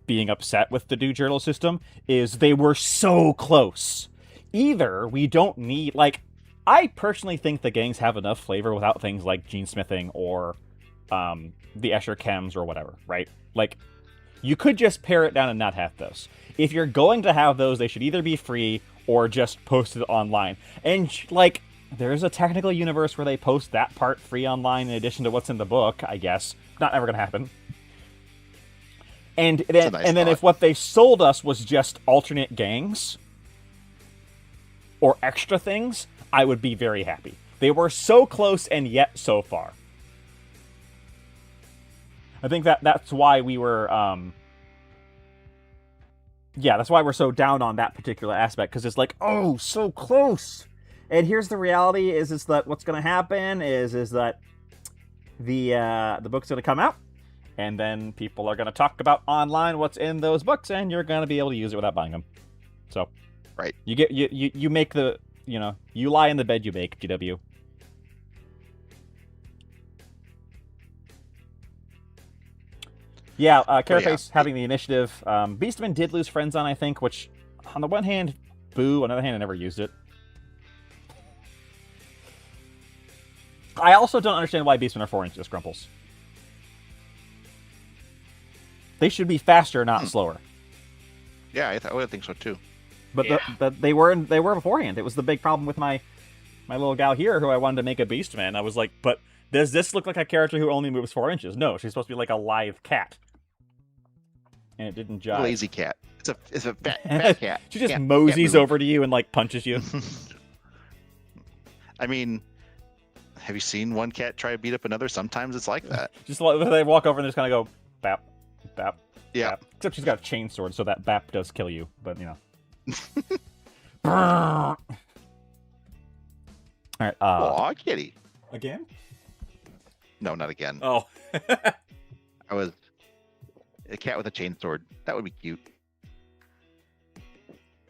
being upset with the Do Journal system, is they were so close. Either we don't need, like, I personally think the gangs have enough flavor without things like gene smithing or the Escher chems or whatever, right? Like, you could just pare it down and not have those. If you're going to have those, they should either be free or just posted online. And, like, there's a technical universe where they post that part free online in addition to what's in the book, I guess. Not ever going to happen. And then if what they sold us was just alternate gangs or extra things, I would be very happy. They were so close and yet so far. I think that's why we were, that's why we're so down on that particular aspect, because it's like, oh, so close. And here's the reality: is that what's going to happen is that the book's going to come out, and then people are going to talk about online what's in those books, and you're going to be able to use it without buying them. So. Right. You make the, you lie in the bed you make, GW. Yeah, Carapace having the initiative. Beastman did lose friends on, I think, which, on the one hand, boo. On the other hand, I never used it. I also don't understand why Beastmen are 4 inches, Grumples. They should be faster, not slower. Yeah, I would think so, too. But they were beforehand. It was the big problem with my little gal here who I wanted to make a Beastman. I was like, but does this look like a character who only moves 4 inches? No, she's supposed to be like a live cat. And it didn't jive. Lazy cat. It's a fat cat. She just moseys over to you and like punches you. I mean, have you seen one cat try to beat up another? Sometimes it's like that. Just like they walk over and just kind of go bap, bap. Yeah. Bap. Except she's got a chainsword, so that bap does kill you. But All right. Aw, kitty. Again? No, not again. Oh. I was a cat with a chainsword. That would be cute.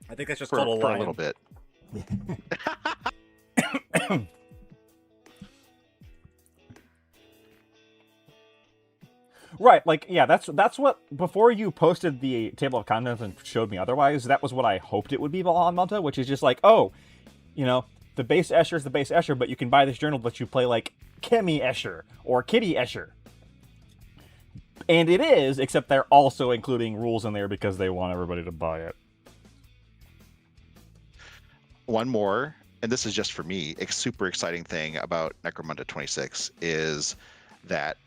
I think that's just For called a a lion. little bit. Right, like, yeah, that's what, before you posted the table of contents and showed me otherwise, that was what I hoped it would be Valhalla Malta, which is just like, oh, you know, the base Escher is the base Escher, but you can buy this journal that you play like Kemi Escher or Kitty Escher. And it is, except they're also including rules in there because they want everybody to buy it. One more, and this is just for me, a super exciting thing about Necromunda 26 is that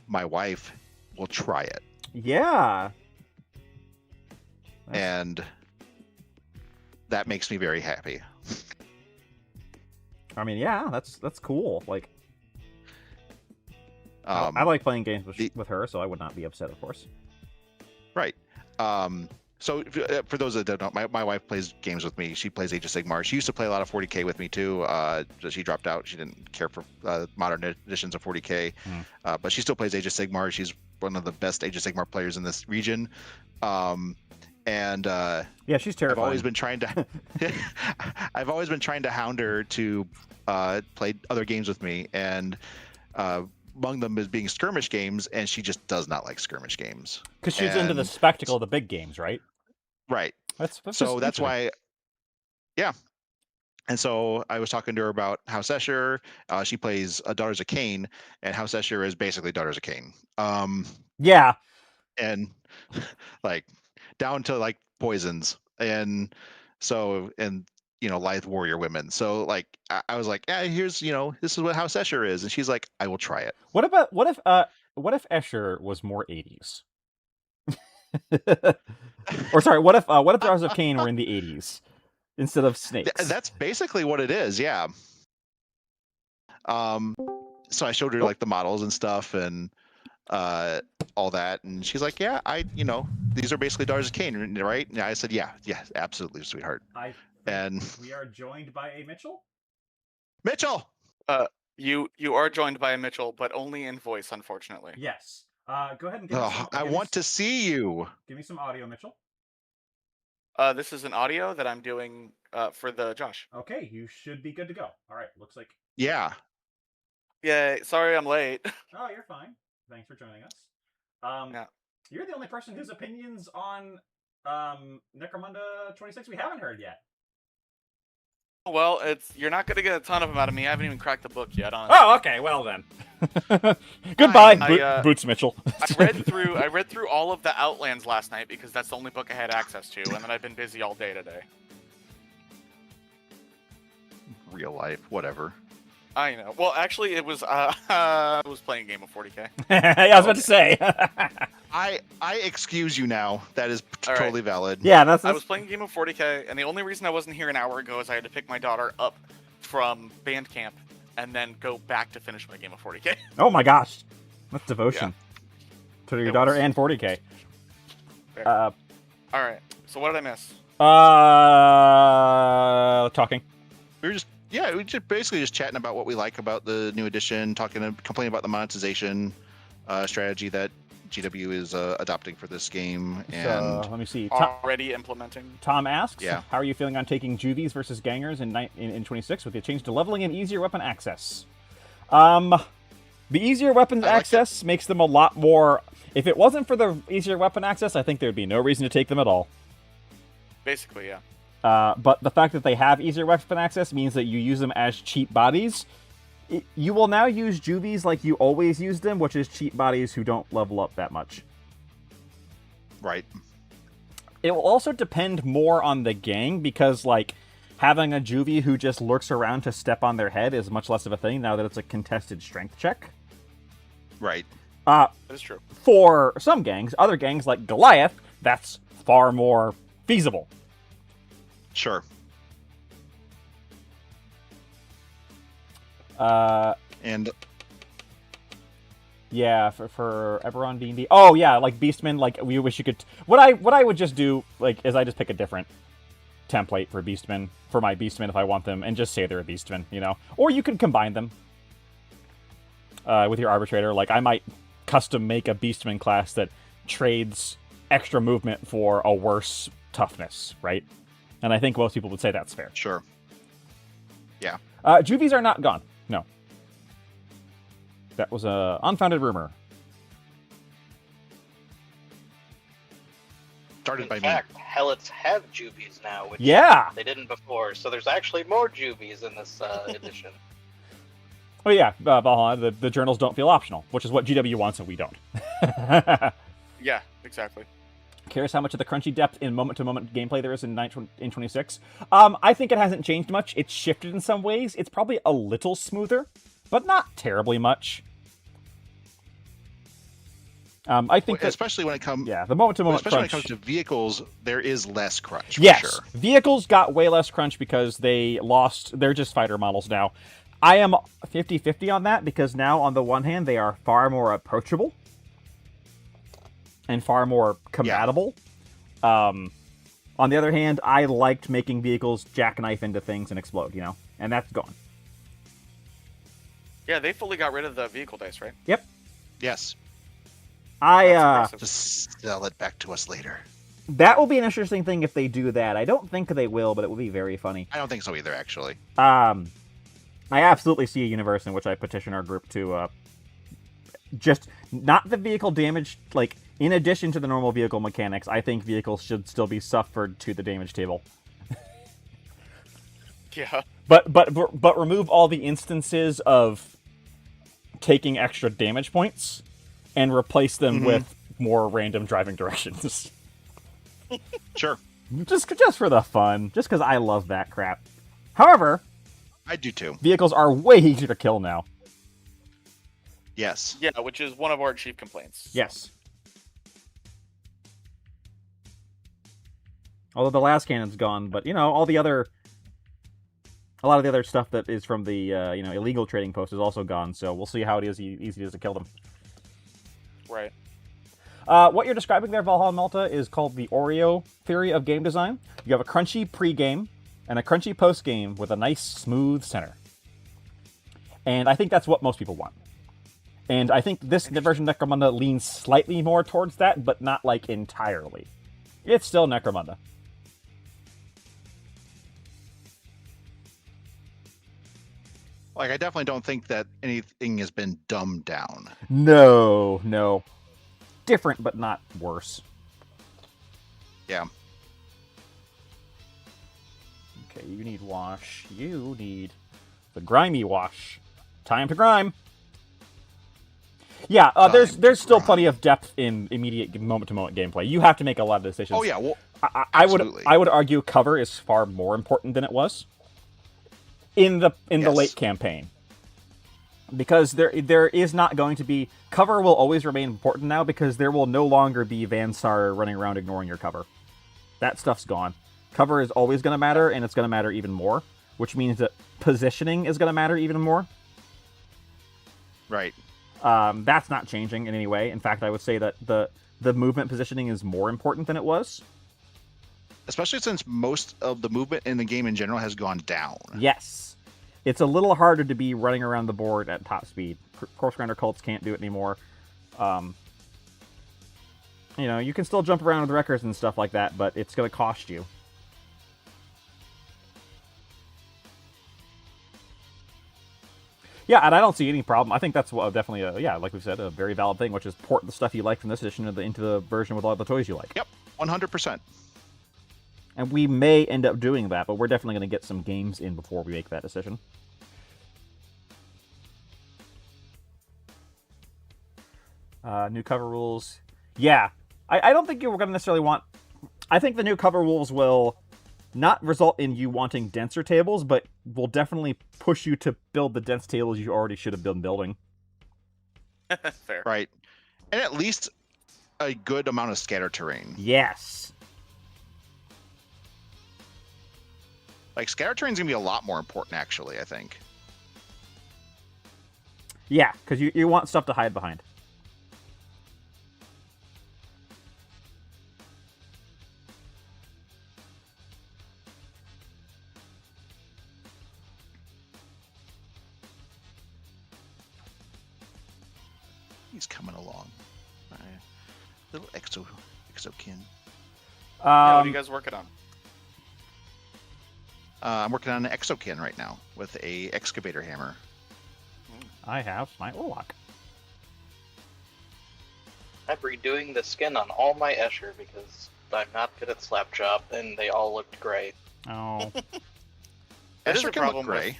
my wife will try it. Yeah. And that makes me very happy. I mean, yeah, that's cool. Like, I like playing games with her, so I would not be upset, of course. Right. So for those that don't know, my wife plays games with me. She plays Age of Sigmar. She used to play a lot of 40k with me too. She dropped out. She didn't care for modern editions of 40k, but she still plays Age of Sigmar. She's one of the best Age of Sigmar players in this region. Yeah, she's terrifying. I've always been trying to hound her to play other games with me, and among them is being skirmish games, and she just does not like skirmish games because she's into the spectacle of the big games, right? Right. That's why. Yeah. And so I was talking to her about House Escher. She plays Daughters of Cain, and House Escher is basically Daughters of Cain. Yeah. And like down to like poisons, and so Lithe warrior women. So like I was like, yeah, here's this is what House Escher is, and she's like, I will try it. What if Escher was more 80s? Or sorry, what if Daughters of Cain were in the 80s instead of snakes? That's basically what it is, yeah. So I showed her like the models and stuff and all that, and she's like, yeah, these are basically Daughters of Cain, right? And I said, yeah, absolutely, sweetheart. And we are joined by a Mitchell. Mitchell. You are joined by a Mitchell, but only in voice, unfortunately. Yes. Go ahead and give me some, I want to see you. Give me some audio, Mitchell. This is an audio that I'm doing for the Josh. Okay, you should be good to go. All right, looks like. Yeah. Yeah, sorry I'm late. Oh, you're fine. Thanks for joining us. Yeah. You're the only person whose opinions on Necromunda 26 we haven't heard yet. Well, you're not going to get a ton of them out of me. I haven't even cracked the book yet, honestly. Oh, okay. Well then. Goodbye, Boots Mitchell. I read through all of the Outlands last night because that's the only book I had access to, and then I've been busy all day today. Real life, whatever. I know. Well, actually, it was I was playing a game of 40k. Yeah, I was about to say. I excuse you now. That is totally valid. Yeah, that's. I was playing a game of 40k, and the only reason I wasn't here an hour ago is I had to pick my daughter up from band camp and then go back to finish my game of 40k. Oh my gosh, that's devotion to your daughter and 40k. All right. So what did I miss? Talking. We were just basically just chatting about what we like about the new edition, complaining about the monetization strategy that GW is adopting for this game. And let me see. Already implementing. Tom asks, how are you feeling on taking Juvies versus Gangers in 26 with the change to leveling and easier weapon access? The easier weapon access makes them a lot more. If it wasn't for the easier weapon access, I think there'd be no reason to take them at all. Basically, yeah. But the fact that they have easier weapon access means that you use them as cheap bodies. You will now use Juvies like you always used them, which is cheap bodies who don't level up that much. Right. It will also depend more on the gang, because, like, having a Juvie who just lurks around to step on their head is much less of a thing now that it's a contested strength check. Right. That is true. For some gangs, other gangs like Goliath, that's far more feasible. Sure. And yeah, for Eberron D&D. Oh yeah, like Beastman. Like we wish you could. What I would just do, like, is I just pick a different template for Beastmen, for my Beastmen if I want them, and just say they're a Beastman, you know? Or you can combine them with your Arbitrator. Like, I might custom make a Beastman class that trades extra movement for a worse toughness, right? And I think most people would say that's fair. Sure. Yeah. Juvies are not gone. No. That was a unfounded rumor. Started by me. In fact, Helots have Juvies now, which they didn't before. So there's actually more Juvies in this edition. Oh yeah, Valhalla, the journals don't feel optional, which is what GW wants and we don't. Yeah, exactly. Curious how much of the crunchy depth in moment-to-moment gameplay there is in 26. I think it hasn't changed much. It's shifted in some ways. It's probably a little smoother, but not terribly much. I think that, especially when it comes, the moment-to-moment especially crunch, when it comes to vehicles, there is less crunch. Yes, for sure. Vehicles got way less crunch because they lost. They're just fighter models now. I am 50-50 on that because now, on the one hand, they are far more approachable and far more combatable. Yeah. On the other hand, I liked making vehicles jackknife into things and explode, you know, and that's gone. Yeah, they fully got rid of the vehicle dice, right? Yep. Yes. Just sell it back to us later. That will be an interesting thing if they do that. I don't think they will, but it would be very funny. I don't think so either, actually. I absolutely see a universe in which I petition our group to just not the vehicle damage. Like, in addition to the normal vehicle mechanics, I think vehicles should still be suffered to the damage table. Yeah. But remove all the instances of taking extra damage points and replace them with more random driving directions. Sure. Just for the fun. Just because I love that crap. However, I do too. Vehicles are way easier to kill now. Yes. Yeah, which is one of our chief complaints. Yes. Although the last cannon's gone, but, you know, a lot of the other stuff that is from the, illegal trading post is also gone, so we'll see how easy it is to kill them. Right. What you're describing there, Valhalla Malta, is called the Oreo theory of game design. You have a crunchy pre-game and a crunchy post-game with a nice, smooth center. And I think that's what most people want. And I think this version of Necromunda leans slightly more towards that, but not, like, entirely. It's still Necromunda. Like, I definitely don't think that anything has been dumbed down. No. Different, but not worse. Yeah. Okay, you need wash. You need the grimy wash. Time to grime. Yeah, there's still plenty of depth in immediate moment-to-moment gameplay. You have to make a lot of decisions. Oh yeah, well, I would argue cover is far more important than it was in the late campaign, because there is not going to be cover will always remain important now because there will no longer be Vansar running around ignoring your cover. That stuff's gone. Cover is always going to matter, and it's going to matter even more, which means that positioning is going to matter even more. Right. That's not changing in any way. In fact, I would say that the movement positioning is more important than it was. Especially since most of the movement in the game in general has gone down. Yes. It's a little harder to be running around the board at top speed. Corpse Grinder cults can't do it anymore. You can still jump around with records and stuff like that, but it's going to cost you. Yeah, and I don't see any problem. I think that's definitely, like we said, a very valid thing, which is port the stuff you like from this edition into the version with all the toys you like. Yep, 100%. And we may end up doing that, but we're definitely going to get some games in before we make that decision. New cover rules. Yeah, I don't think you're going to necessarily want... I think the new cover rules will not result in you wanting denser tables, but will definitely push you to build the dense tables you already should have been building. Fair. Right. And at least a good amount of scatter terrain. Yes. Like, scatter terrain is going to be a lot more important, actually, I think. Yeah, because you want stuff to hide behind. Everything's coming along. My little exokin. What are you guys working on? I'm working on an exokin right now with a excavator hammer. I have my Orlock. I'm redoing the skin on all my Escher because I'm not good at Slapchop, and they all looked gray. Oh. That is Escher a can problem look gray. with...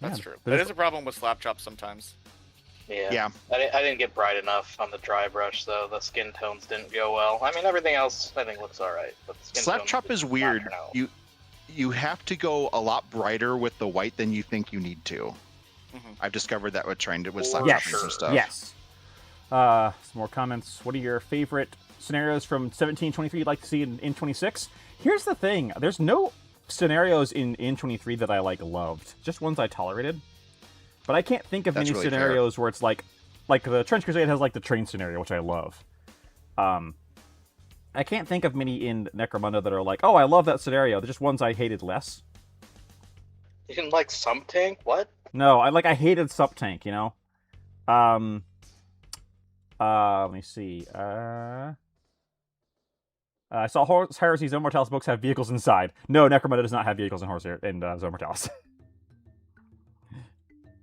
That's true. but That it's- is a problem with Slapchop sometimes. Yeah. I didn't get bright enough on the dry brush, so the skin tones didn't go well. I mean, everything else I think looks alright, but the skin tones Slapchop did is not weird. turn out. You have to go a lot brighter with the white than you think you need to. I've discovered that with trying to with Slapchop Yes. and some stuff. Yes. Some more comments. What are your favorite scenarios from 1723 you'd like to see in 26? Here's the thing. There's no scenarios in 23 that I loved. Just ones I tolerated. But I can't think of That's many really scenarios where it's like the Trench Crusade has the train scenario, which I love. I can't think of many in Necromunda that are oh, I love that scenario. They're just ones I hated less. You didn't like Sump Tank? What? No, I hated Sup Tank, you know? Let me see. I saw Horus Heresy Zone Mortalis books have vehicles inside. No, Necromunda does not have vehicles in Zone Mortalis.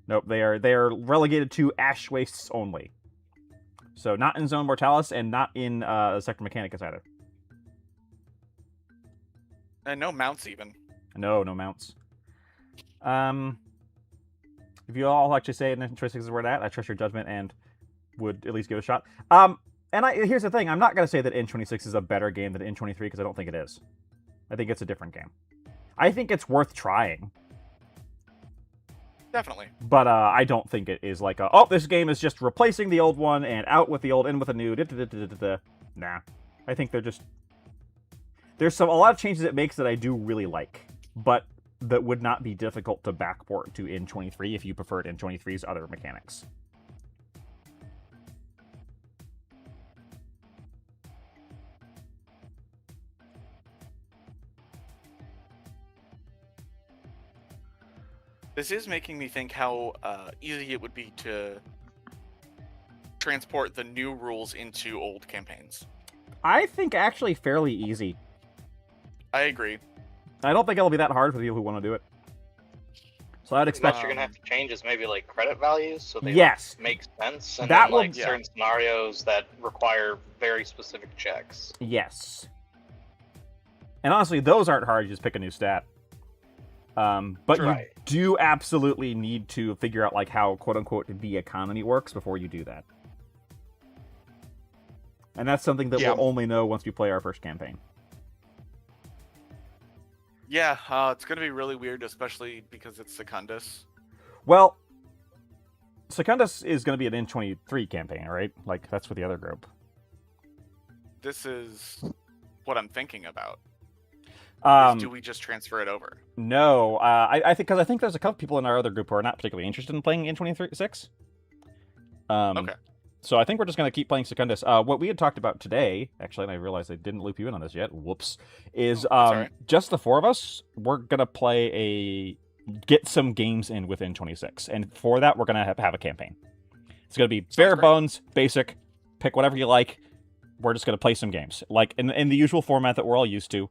Nope, they are relegated to Ash Wastes only. So not in Zone Mortalis and not in Sector Mechanicus either. And no mounts even. No mounts. If you all actually say in 26 is where that, I trust your judgment and would at least give it a shot. Here's the thing, I'm not going to say that N26 is a better game than N23 because I don't think it is. I think it's a different game. I think it's worth trying. Definitely. But I don't think it is oh, this game is just replacing the old one and out with the old, in with a new. Nah. I think there's a lot of changes it makes that I do really like, but that would not be difficult to backport to N23 if you preferred N23's other mechanics. This is making me think how easy it would be to transport the new rules into old campaigns. I think actually fairly easy. I agree. I don't think it'll be that hard for people who want to do it. So I'd expect... What you're gonna have to change is maybe credit values, so they yes. make sense, and That then will... certain scenarios that require very specific checks. Yes. And honestly, those aren't hard. You just pick a new stat. But you do absolutely need to figure out how quote-unquote the economy works before you do that. And that's something that we'll only know once we play our first campaign. Yeah, it's going to be really weird, especially because it's Secundus. Well, Secundus is going to be an N23 campaign, right? That's for the other group. This is what I'm thinking about. Do we just transfer it over? No, I think there's a couple people in our other group who are not particularly interested in playing N26. Okay. So I think we're just going to keep playing Secundus. What we had talked about today, actually, and I realized I didn't loop you in on this yet, whoops, is just the four of us, we're going to get some games in with N26. And for that, we're going to have a campaign. It's going to be bare bones, basic, pick whatever you like. We're just going to play some games. In the usual format that we're all used to.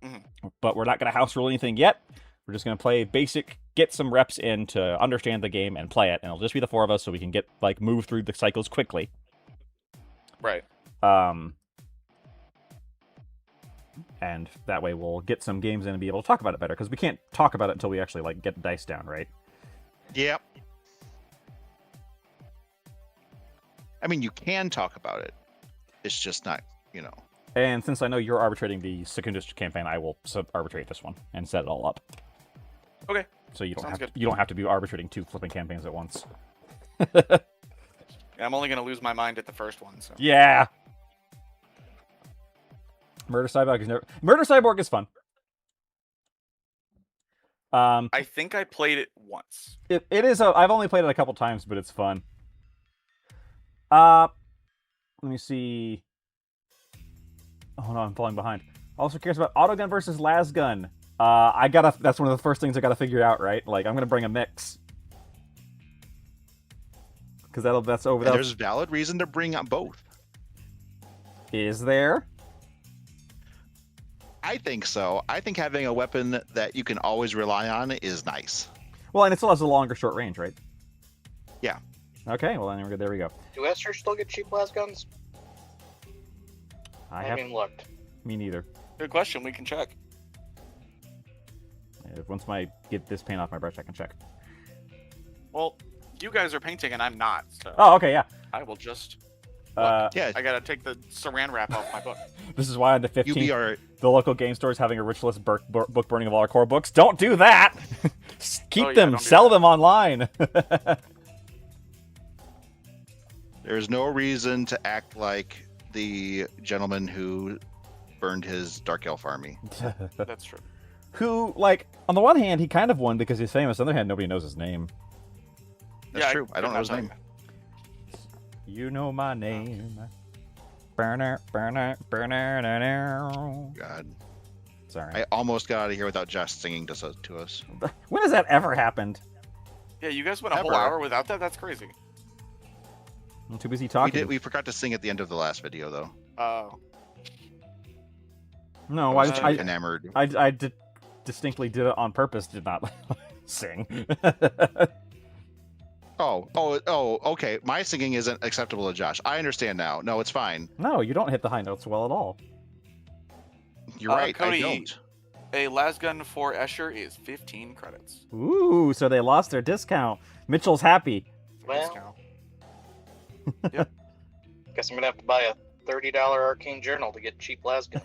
Mm-hmm. But we're not going to house rule anything yet. We're just going to play basic, get some reps in to understand the game and play it. And it'll just be the four of us so we can get, move through the cycles quickly. Right. And that way we'll get some games in and be able to talk about it better. Because we can't talk about it until we actually, get the dice down, right? Yep. I mean, you can talk about it. It's just not, And since I know you're arbitrating the Secundus campaign, I will arbitrate this one and set it all up. Okay. So you don't have to be arbitrating two flipping campaigns at once. I'm only gonna lose my mind at the first one. So. Yeah. Murder Cyborg is fun. I think I played it once. It is. I've only played it a couple times, but it's fun. Let me see. Oh no, I'm falling behind. Also curious about autogun versus lasgun. That's one of the first things I gotta figure out, right? I'm gonna bring a mix. Because that's over. And there's valid reason to bring up both. Is there? I think so. I think having a weapon that you can always rely on is nice. Well, and it still has a longer short range, right? Yeah. Okay, well, then there we go. Do Esther still get cheap las guns? I haven't looked. Me neither. Good question. We can check. Once I get this paint off my brush, I can check. Well, you guys are painting and I'm not. So Oh, okay, yeah. I will just. Yeah. I gotta take the saran wrap off my book. This is why on the 15th, UBR. the local game store is having a rich list book burning of all our core books. Don't do that! Keep them, sell them online! There's no reason to act like the gentleman who burned his Dark Elf army. That's true. Who, like, on the one hand, he kind of won because he's famous. On the other hand, nobody knows his name. That's true. I don't know his name. You know my name. Burner, burner, burner, burner. God. Sorry. I almost got out of here without Josh singing to us. When has that ever happened? Yeah, you guys went a whole hour without that? That's crazy. I'm too busy talking. We forgot to sing at the end of the last video, though. Oh. No, I enamored. I distinctly did it on purpose, did not sing. Okay. My singing isn't acceptable to Josh. I understand now. No, it's fine. No, you don't hit the high notes well at all. You're right. Cody, I don't. A lasgun for Escher is 15 credits. Ooh, so they lost their discount. Mitchell's happy. Well, guess I'm gonna have to buy a $30 arcane journal to get cheap las guns.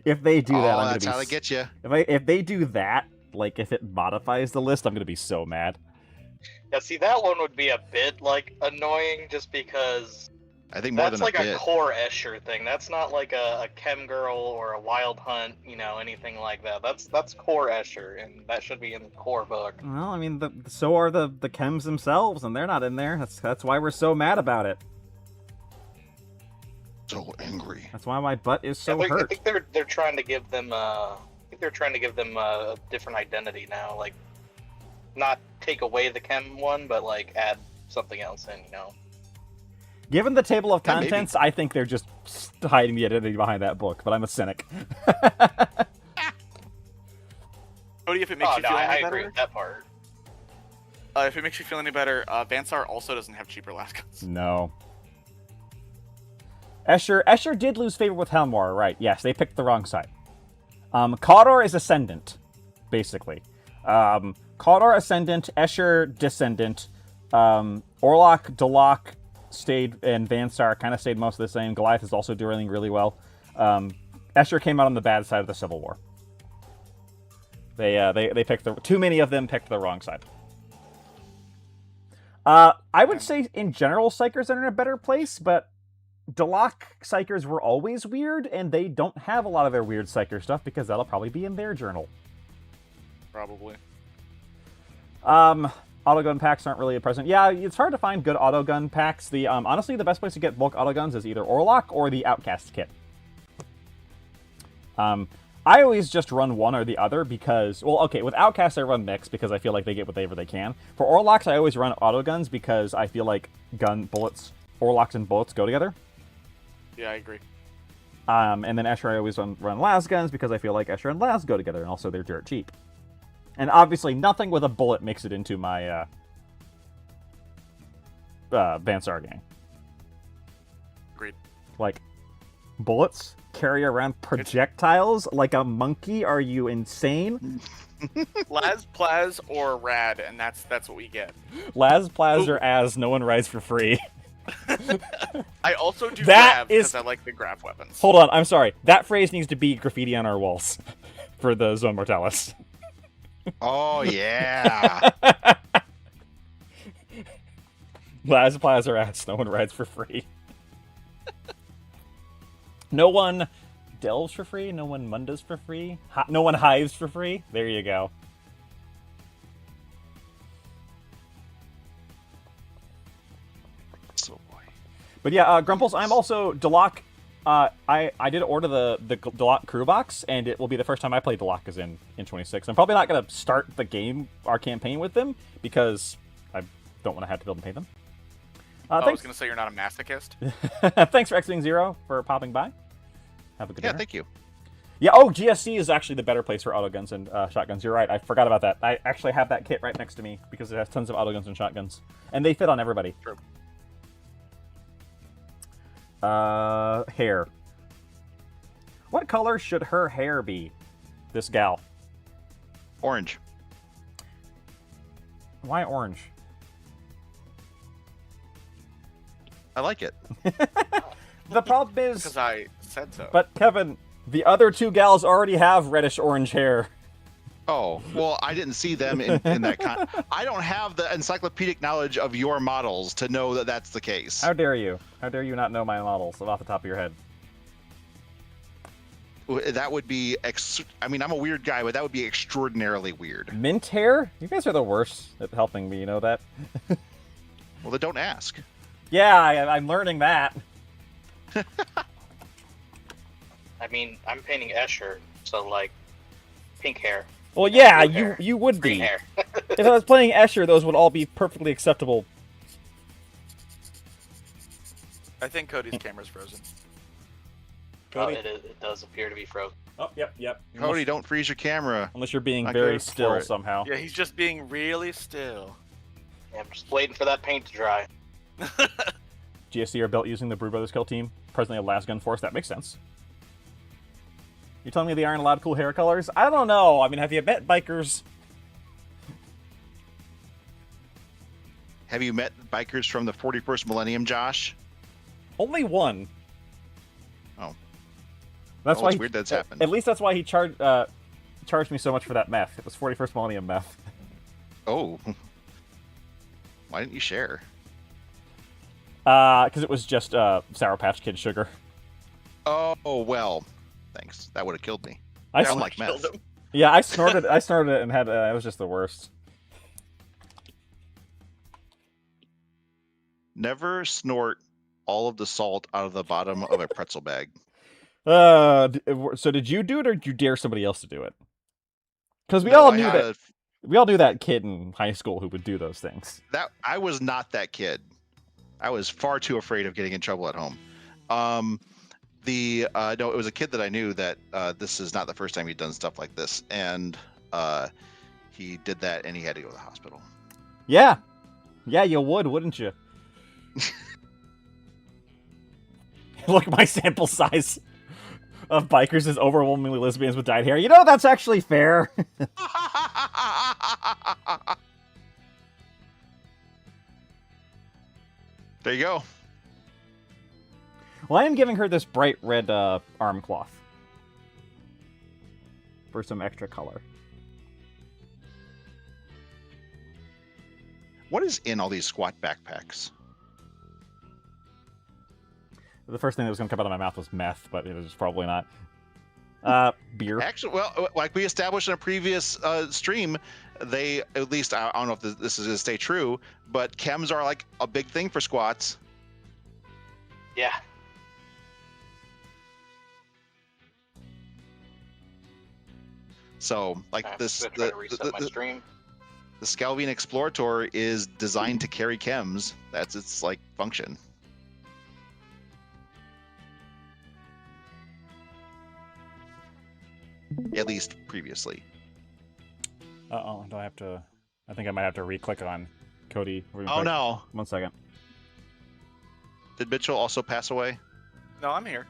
If they do that, I'm that's gonna how they get you. If they do that, like if it modifies the list, I'm gonna be so mad. Yeah, see, that one would be a bit like annoying, just because I think more that's than like a bit. a core Escher thing. That's not like a Chem Girl or a Wild Hunt, anything like that. That's core Escher, and that should be in the core book. Well, I mean, so are the chems themselves, and they're not in there. That's why we're so mad about it. So angry. That's why my butt is so hurt. I think they're trying to give them a different identity now, like not take away the Chem one, but like add something else in, Given the table of Yeah, maybe. contents, I think they're just hiding the identity behind that book, but I'm a cynic. Cody, if it makes you feel I any agree better, with that part. if it makes you feel any better, Vansar also doesn't have cheaper lasguns. No. Escher did lose favor with Helmwar, right? Yes, they picked the wrong side. Khador is Ascendant, basically. Khador Ascendant, Escher Descendant, Orlok, Dalok stayed, and Vansar kind of stayed most of the same. Goliath is also doing really well. Escher came out on the bad side of the Civil War. They picked too many of them picked the wrong side. I would say in general, Psychers are in a better place, but Dalok Psychers were always weird, and they don't have a lot of their weird Psyker stuff because that'll probably be in their journal. Probably. Autogun packs aren't really a present. Yeah, it's hard to find good autogun packs. Honestly, the best place to get bulk autoguns is either Orlok or the Outcast kit. I always just run one or the other because, well, okay, with Outcast I run mix because I feel like they get whatever they can. For Orloks, I always run autoguns because I feel like Orloks and bullets go together. Yeah, I agree. And then Escher, I always run las guns because I feel like Escher and las go together, and also they're dirt cheap. And obviously, nothing with a bullet makes it into my Vansar gang. Agreed. Like, bullets carry around projectiles like a monkey? Are you insane? Las, Plaz, or Rad, and that's what we get. Las, Plaz, or As, no one rides for free. I also do That grav because I like the grav weapons. Hold on, I'm sorry. That phrase needs to be graffiti on our walls for the Zone Mortalis. Oh, yeah. Las, Plaz, or As, no one rides for free. No one delves for free, no one mundas for free, no one hives for free. There you go. But yeah, Grumples, I'm also Dalok. I did order the Dalok crew box, and it will be the first time I play Dalok is in 26. I'm probably not going to start our campaign with them, because I don't want to have to build and paint them. I was going to say you're not a masochist. Thanks for exiting Zero for popping by. Have a good dinner. Yeah, thank you. Yeah, oh, GSC is actually the better place for autoguns and shotguns. You're right. I forgot about that. I actually have that kit right next to me because it has tons of autoguns and shotguns. And they fit on everybody. True. Hair. What color should her hair be? This gal. Orange. Why orange? I like it. The problem is... Because I said so. But, Kevin, the other two gals already have reddish-orange hair. Oh, well, I didn't see them in that I don't have the encyclopedic knowledge of your models to know that that's the case. How dare you? How dare you not know my models off the top of your head? That would be... I mean, I'm a weird guy, but that would be extraordinarily weird. Mint hair? You guys are the worst at helping me, you know that? Well, then don't ask. Yeah, I'm learning that. I mean, I'm painting Escher, so like, pink hair. Well, yeah, Blue hair, you would green be. hair. If I was playing Escher, those would all be perfectly acceptable. I think Cody's camera's frozen. Cody? It does appear to be frozen. Oh, yep. Cody, don't freeze your camera. Unless you're being Not very good for still it. somehow. Yeah, he's just being really still. Yeah, I'm just waiting for that paint to dry. GSC are built using the Brew Brothers kill team, presently a las gun force. That makes sense. You're telling me they aren't allowed cool hair colors? I don't know. I mean, have you met bikers? Have you met bikers from the 41st millennium, Josh? Only one. Oh. That's Well, why it's weird that's happened. At least that's why he charged me so much for that meth. It was 41st millennium meth. Oh. Why didn't you share? Because it was just Sour Patch Kid sugar. Oh, well. Thanks. That would have killed me. I Sound like meth. Yeah, I snorted it and had it was just the worst. Never snort all of the salt out of the bottom of a pretzel bag. So did you do it, or did you dare somebody else to do it? Because we all knew that we all knew that kid in high school who would do those things. That I was not that kid. I was far too afraid of getting in trouble at home. No, it was a kid that I knew that this is not the first time he'd done stuff like this, and he did that, and he had to go to the hospital. Yeah, you would, wouldn't you? Look, my sample size of bikers is overwhelmingly lesbians with dyed hair. You know, that's actually fair. There you go. Well, I am giving her this bright red arm cloth for some extra color. What is in all these squat backpacks? The first thing that was going to come out of my mouth was meth, but it was probably not. Beer. Actually, well, like we established in a previous stream, they, at least, I don't know if this is going to stay true, but chems are like a big thing for squats. Yeah. So, like I'm this, gonna try to reset my stream. the Scalvine Explorator is designed to carry chems. That's its like function. At least previously. Uh-oh, do I have to... I think I might have to re-click on Cody. Oh no! 1 second. Did Mitchell also pass away? No, I'm here.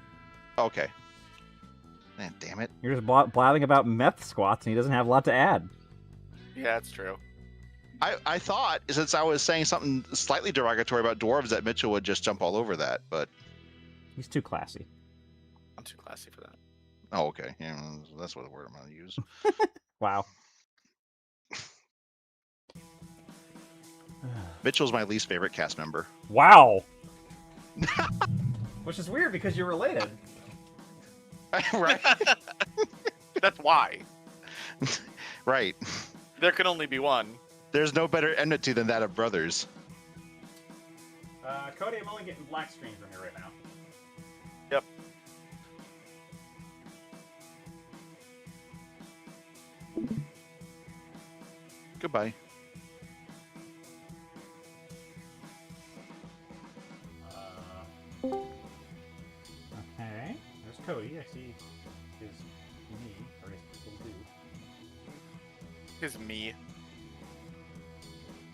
Okay. Man, damn it. You're just blabbing about meth squats, and he doesn't have a lot to add. Yeah, that's true. I thought, since I was saying something slightly derogatory about dwarves, that Mitchell would just jump all over that, but... He's too classy. I'm too classy for that. Oh, okay. Yeah, that's what the word I'm going to use. Wow. Mitchell's my least favorite cast member. Wow! Which is weird, because you're related. Right? That's why. Right. There can only be one. There's no better enmity than that of brothers. Cody, I'm only getting black screen from you right now. Yep. Goodbye. see his me, or his little dude. His me.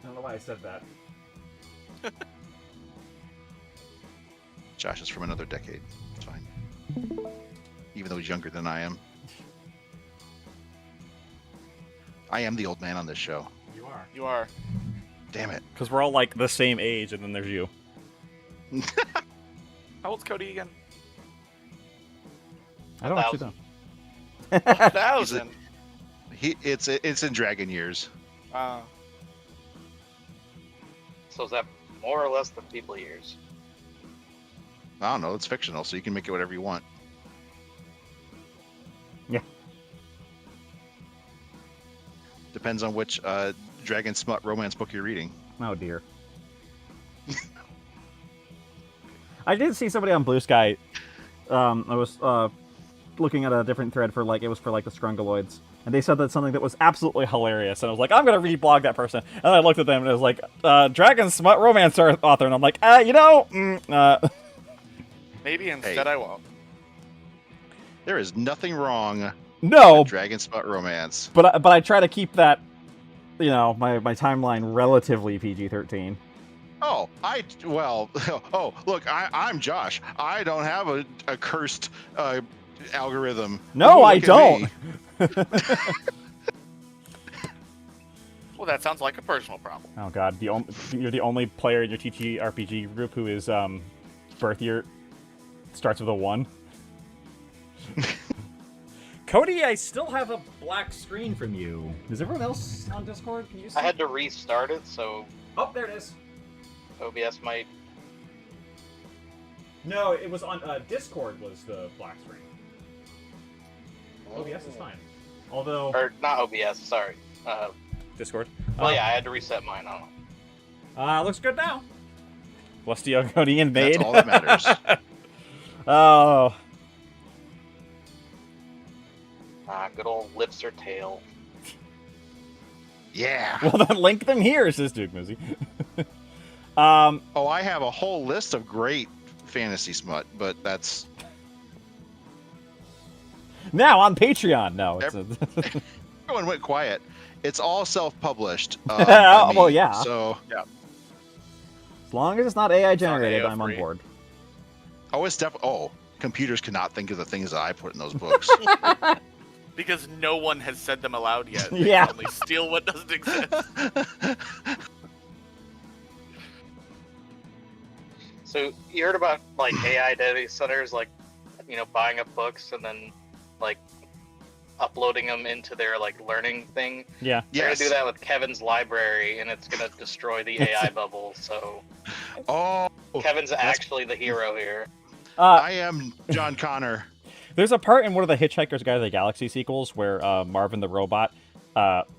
I don't know why I said that. Josh is from another decade. It's fine. Even though he's younger than I am. I am the old man on this show. You are. You are. Damn it. Because we're all like the same age, and then there's you. How old's Cody again? I don't actually know. 1,000. It's in dragon years. Uh, So is that more or less than people years? I don't know. It's fictional, so you can make it whatever you want. Yeah. Depends on which dragon smut romance book you're reading. Oh dear. I did see somebody on Blue Sky. I was looking at a different thread for it was for the Scrungaloids, and they said that something that was absolutely hilarious, and I was like, I'm gonna reblog that person, and I looked at them and it was like, Dragon Smut Romance author, and I'm like, maybe instead I won't. There is nothing wrong no, with Dragon Smut Romance. but I try to keep that, my timeline relatively PG-13. Oh, look, I'm Josh. I don't have a cursed algorithm. No, Ooh, I look at don't. me. Well, that sounds like a personal problem. Oh god, you're the only player in your TTRPG group who is birth year starts with a 1. Cody, I still have a black screen from you. Is everyone else on Discord? Can you see? I had to restart it, so Oh, there it is. OBS might. No, it was on Discord was the black screen. OBS is fine. Although Or not OBS, sorry. Discord. Well, yeah, I had to reset mine. Looks good now. What's the Argonian made? That's all that matters. Oh. Good old lips or tail. Yeah. Well, then link them here, says Duke Moosey. Oh, I have a whole list of great fantasy smut, but that's now on Patreon. No, it's everyone went quiet. It's all self-published. Well, yeah. So Yeah. as long as it's not AI generated, AO I'm on free. board. oh, it's definitely. Oh, computers cannot think of the things that I put in those books. Because no one has said them aloud yet. They Yeah. can only steal what doesn't exist. So you heard about AI data centers, buying up books and then uploading them into their learning thing. Yeah. They're gonna Yes. do that with Kevin's library, and it's gonna destroy the AI bubble. So Oh, Kevin's actually the hero here. I am John Connor. There's a part in one of the Hitchhiker's Guide to the Galaxy sequels where Marvin the robot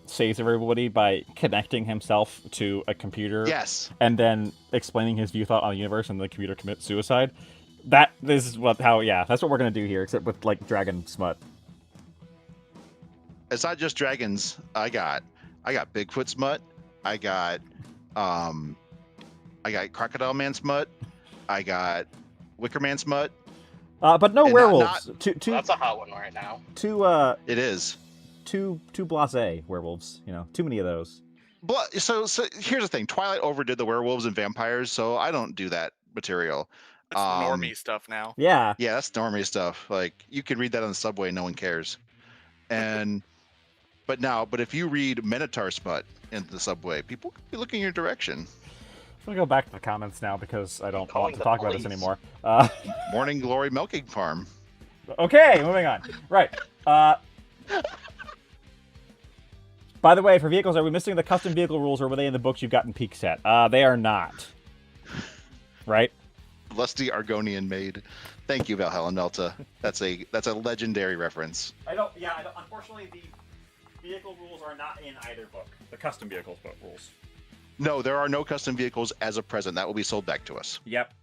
saves everybody by connecting himself to a computer. Yes. And then explaining his view thought on the universe, and the computer commits suicide. That's what we're gonna do here, except with dragon smut. It's not just dragons. I got Bigfoot smut. I got Crocodile Man smut. I got Wicker Man smut. But no And werewolves. not- Too That's a hot one right now. It is. too blasé werewolves. Too many of those. So here's the thing. Twilight overdid the werewolves and vampires, so I don't do that material. It's normie stuff now. Yeah. Yeah, that's normie stuff. You can read that on the subway, no one cares. But if you read Minotaur smut in the subway, people could be looking your direction. I'm gonna go back to the comments now because I don't Calling want to the talk about this police. anymore. Morning Glory Milking Farm. Okay, moving on. Right. By the way, for vehicles, are we missing the custom vehicle rules, or were they in the books you've gotten peek set? They are not. Right? Lusty Argonian maid. Thank you, Valhalla Nelta. That's a legendary reference. I don't. Unfortunately, the vehicle rules are not in either book. The custom vehicles book rules. No, there are no custom vehicles as of present. That will be sold back to us. Yep.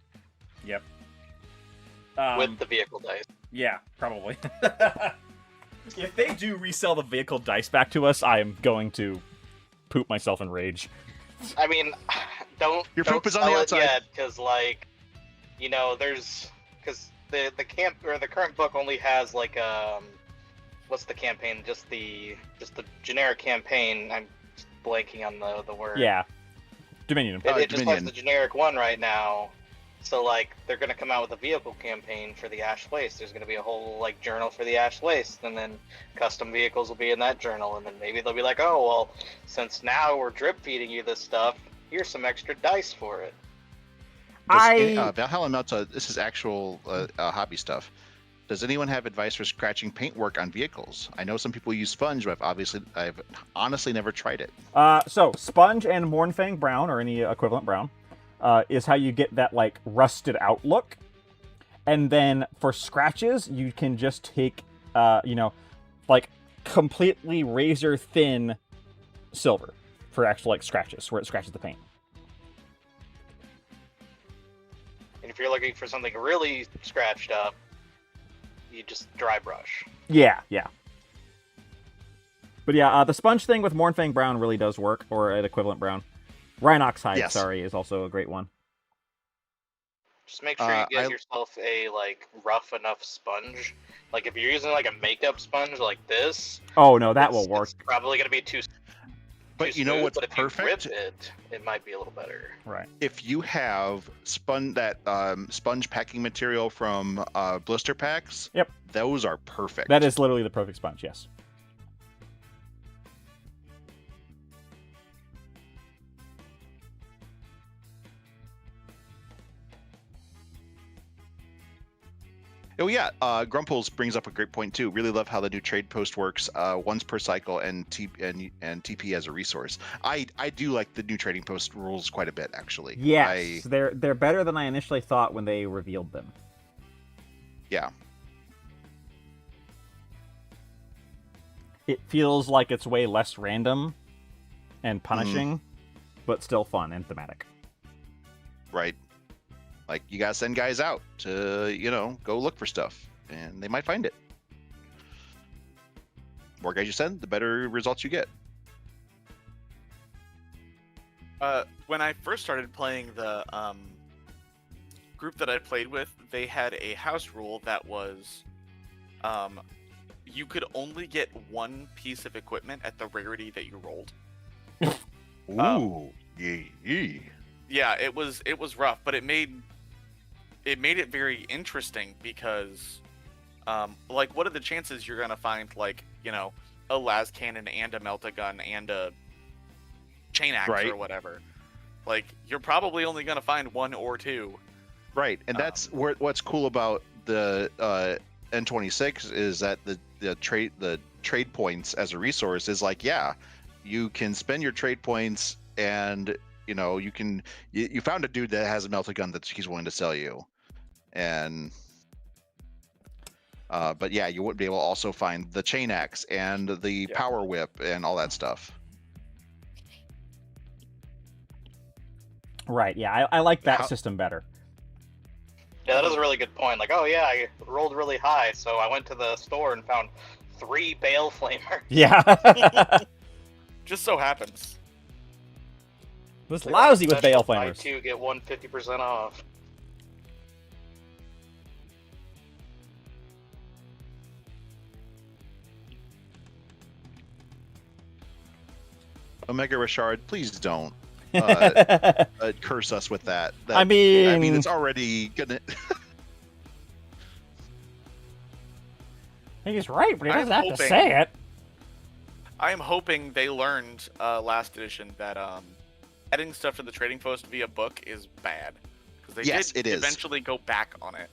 With the vehicle dice. Yeah, probably. If they do resell the vehicle dice back to us, I am going to poop myself in rage. I mean, don't. Your don't poop is on the sell it outside. yet, because there's because the current book only has like what's the campaign? Just the generic campaign. I'm blanking on the word. Yeah, Dominion. It just has the generic one right now. So like they're gonna come out with a vehicle campaign for the Ash Waste. There's gonna be a whole like journal for the Ash Waste, and then custom vehicles will be in that journal, and then maybe they'll be like, oh well, since now we're drip feeding you this stuff, here's some extra dice for it. Valhalla Melta, this is actual hobby stuff. Does anyone have advice for scratching paintwork on vehicles? I know some people use sponge, but I've honestly never tried it. So sponge and Mournfang brown, or any equivalent brown, is how you get that like rusted out look. And then for scratches, you can just take, like completely razor thin silver for actual like scratches, where it scratches the paint. And if you're looking for something really scratched up, you just dry brush. Yeah. But yeah, the sponge thing with Mournfang brown really does work, or an equivalent brown. Rhinox hide, yes. is also a great one. Just make sure you get yourself a like rough enough sponge. Like if you're using like a makeup sponge like this. Oh no, that will work. It's probably gonna be too. But you know what's but if perfect? You grip it might be a little better. Right. If you have sponge packing material from blister packs, yep, those are perfect. That is literally the perfect sponge. Yes. Oh yeah, Grumples brings up a great point too. Really love how the new trade post works, once per cycle and TP as a resource. I do like the new trading post rules quite a bit actually. Yes, they're better than I initially thought when they revealed them. Yeah. It feels like it's way less random and punishing, but still fun and thematic. Right. Like, you gotta send guys out to, go look for stuff, and they might find it. The more guys you send, the better results you get. When I first started playing the group that I played with, they had a house rule that was you could only get one piece of equipment at the rarity that you rolled. Ooh, yeah, it was rough, but it made it very interesting because, like, what are the chances you're gonna find like a las cannon and a melta gun and a chain axe or whatever? Like, you're probably only gonna find one or two. Right, and that's what's cool about the N26 is that the trade points as a resource is like, yeah, you can spend your trade points and you found a dude that has a melta gun that he's willing to sell you, and but yeah, you wouldn't be able to also find the chain axe and the power whip and all that stuff. Right, yeah, I like that system better. Yeah, that is a really good point. Like, oh yeah, I rolled really high, so I went to the store and found 3 Bale Flamers. Yeah. Just so happens. It was lousy with Bale Flamers. Buy 2, get 1 50% off. Omega Richard, please don't curse us with that. I mean, it's already gonna. I think he's right, but he doesn't have to say it. I am hoping they learned last edition that adding stuff to the trading post via book is bad, because they did eventually go back on it.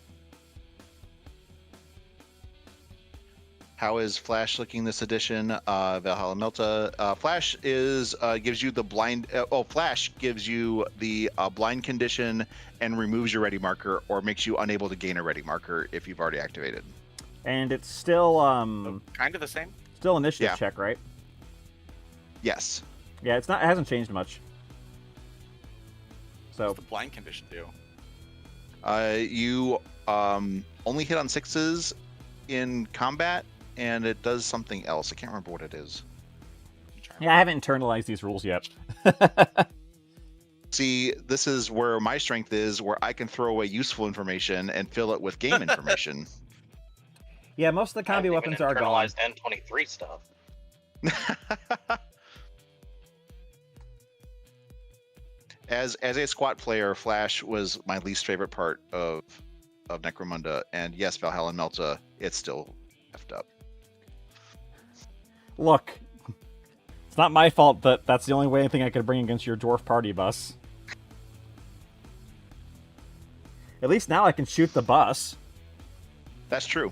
How is Flash looking this edition? Valhalla Melta. Flash gives you the blind. Flash gives you the blind condition and removes your ready marker, or makes you unable to gain a ready marker if you've already activated. And it's still kind of the same. Still initiative check, right? Yes. Yeah, it hasn't changed much. So what's the blind condition do? You only hit on 6s in combat, and it does something else. I can't remember what it is. Yeah, I haven't internalized these rules yet. See, this is where my strength is, where I can throw away useful information and fill it with game information. Yeah, most of the combi weapons are gone. Internalized N23 stuff. As a squat player, Flash was my least favorite part of Necromunda, and yes, Valhalla Melta, it's still effed up. Look, it's not my fault that that's the only way anything I could bring against your dwarf party bus. At least now I can shoot the bus. That's true.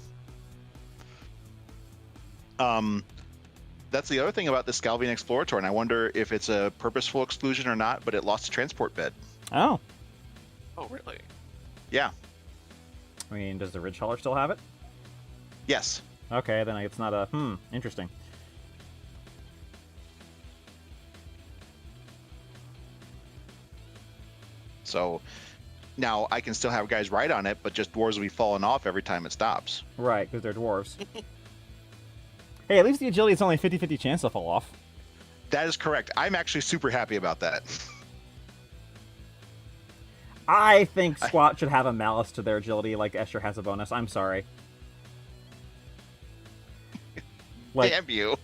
That's the other thing about the Scalvian Explorator, and I wonder if it's a purposeful exclusion or not, but it lost a transport bed. Oh. Oh, really? Yeah. I mean, does the Ridge Hauler still have it? Yes. Okay, then it's not a... interesting. So, now I can still have guys ride on it, but just dwarves will be falling off every time it stops. Right, because they're dwarves. Hey, at least the agility is only a 50-50 chance to fall off. That is correct. I'm actually super happy about that. I think Squat should have a malice to their agility like Escher has a bonus. I'm sorry. Like, damn you.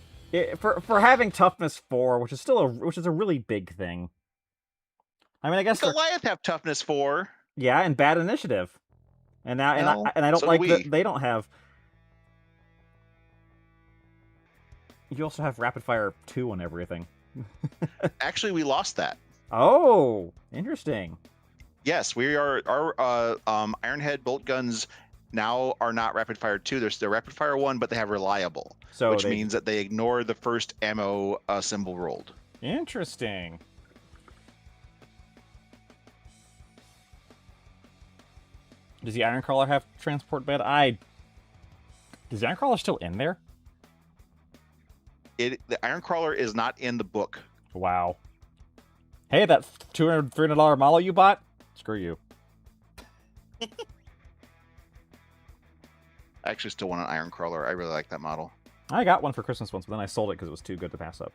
For having toughness 4, which is still a really big thing. I mean, I guess Goliath have toughness 4. Yeah, and bad initiative. And now and I don't like that they don't have. You also have rapid fire 2 and everything. Actually, we lost that. Oh, interesting. Yes, we are. Our Ironhead bolt guns now are not rapid fire 2. They're rapid fire 1, but they have reliable, which means that they ignore the first ammo symbol rolled. Interesting. Does the Ironcrawler have transport bed? Is the Ironcrawler still in there? The Ironcrawler is not in the book. Wow. Hey, that $200, $300 model you bought? Screw you. I actually still want an Ironcrawler. I really like that model. I got one for Christmas once, but then I sold it because it was too good to pass up.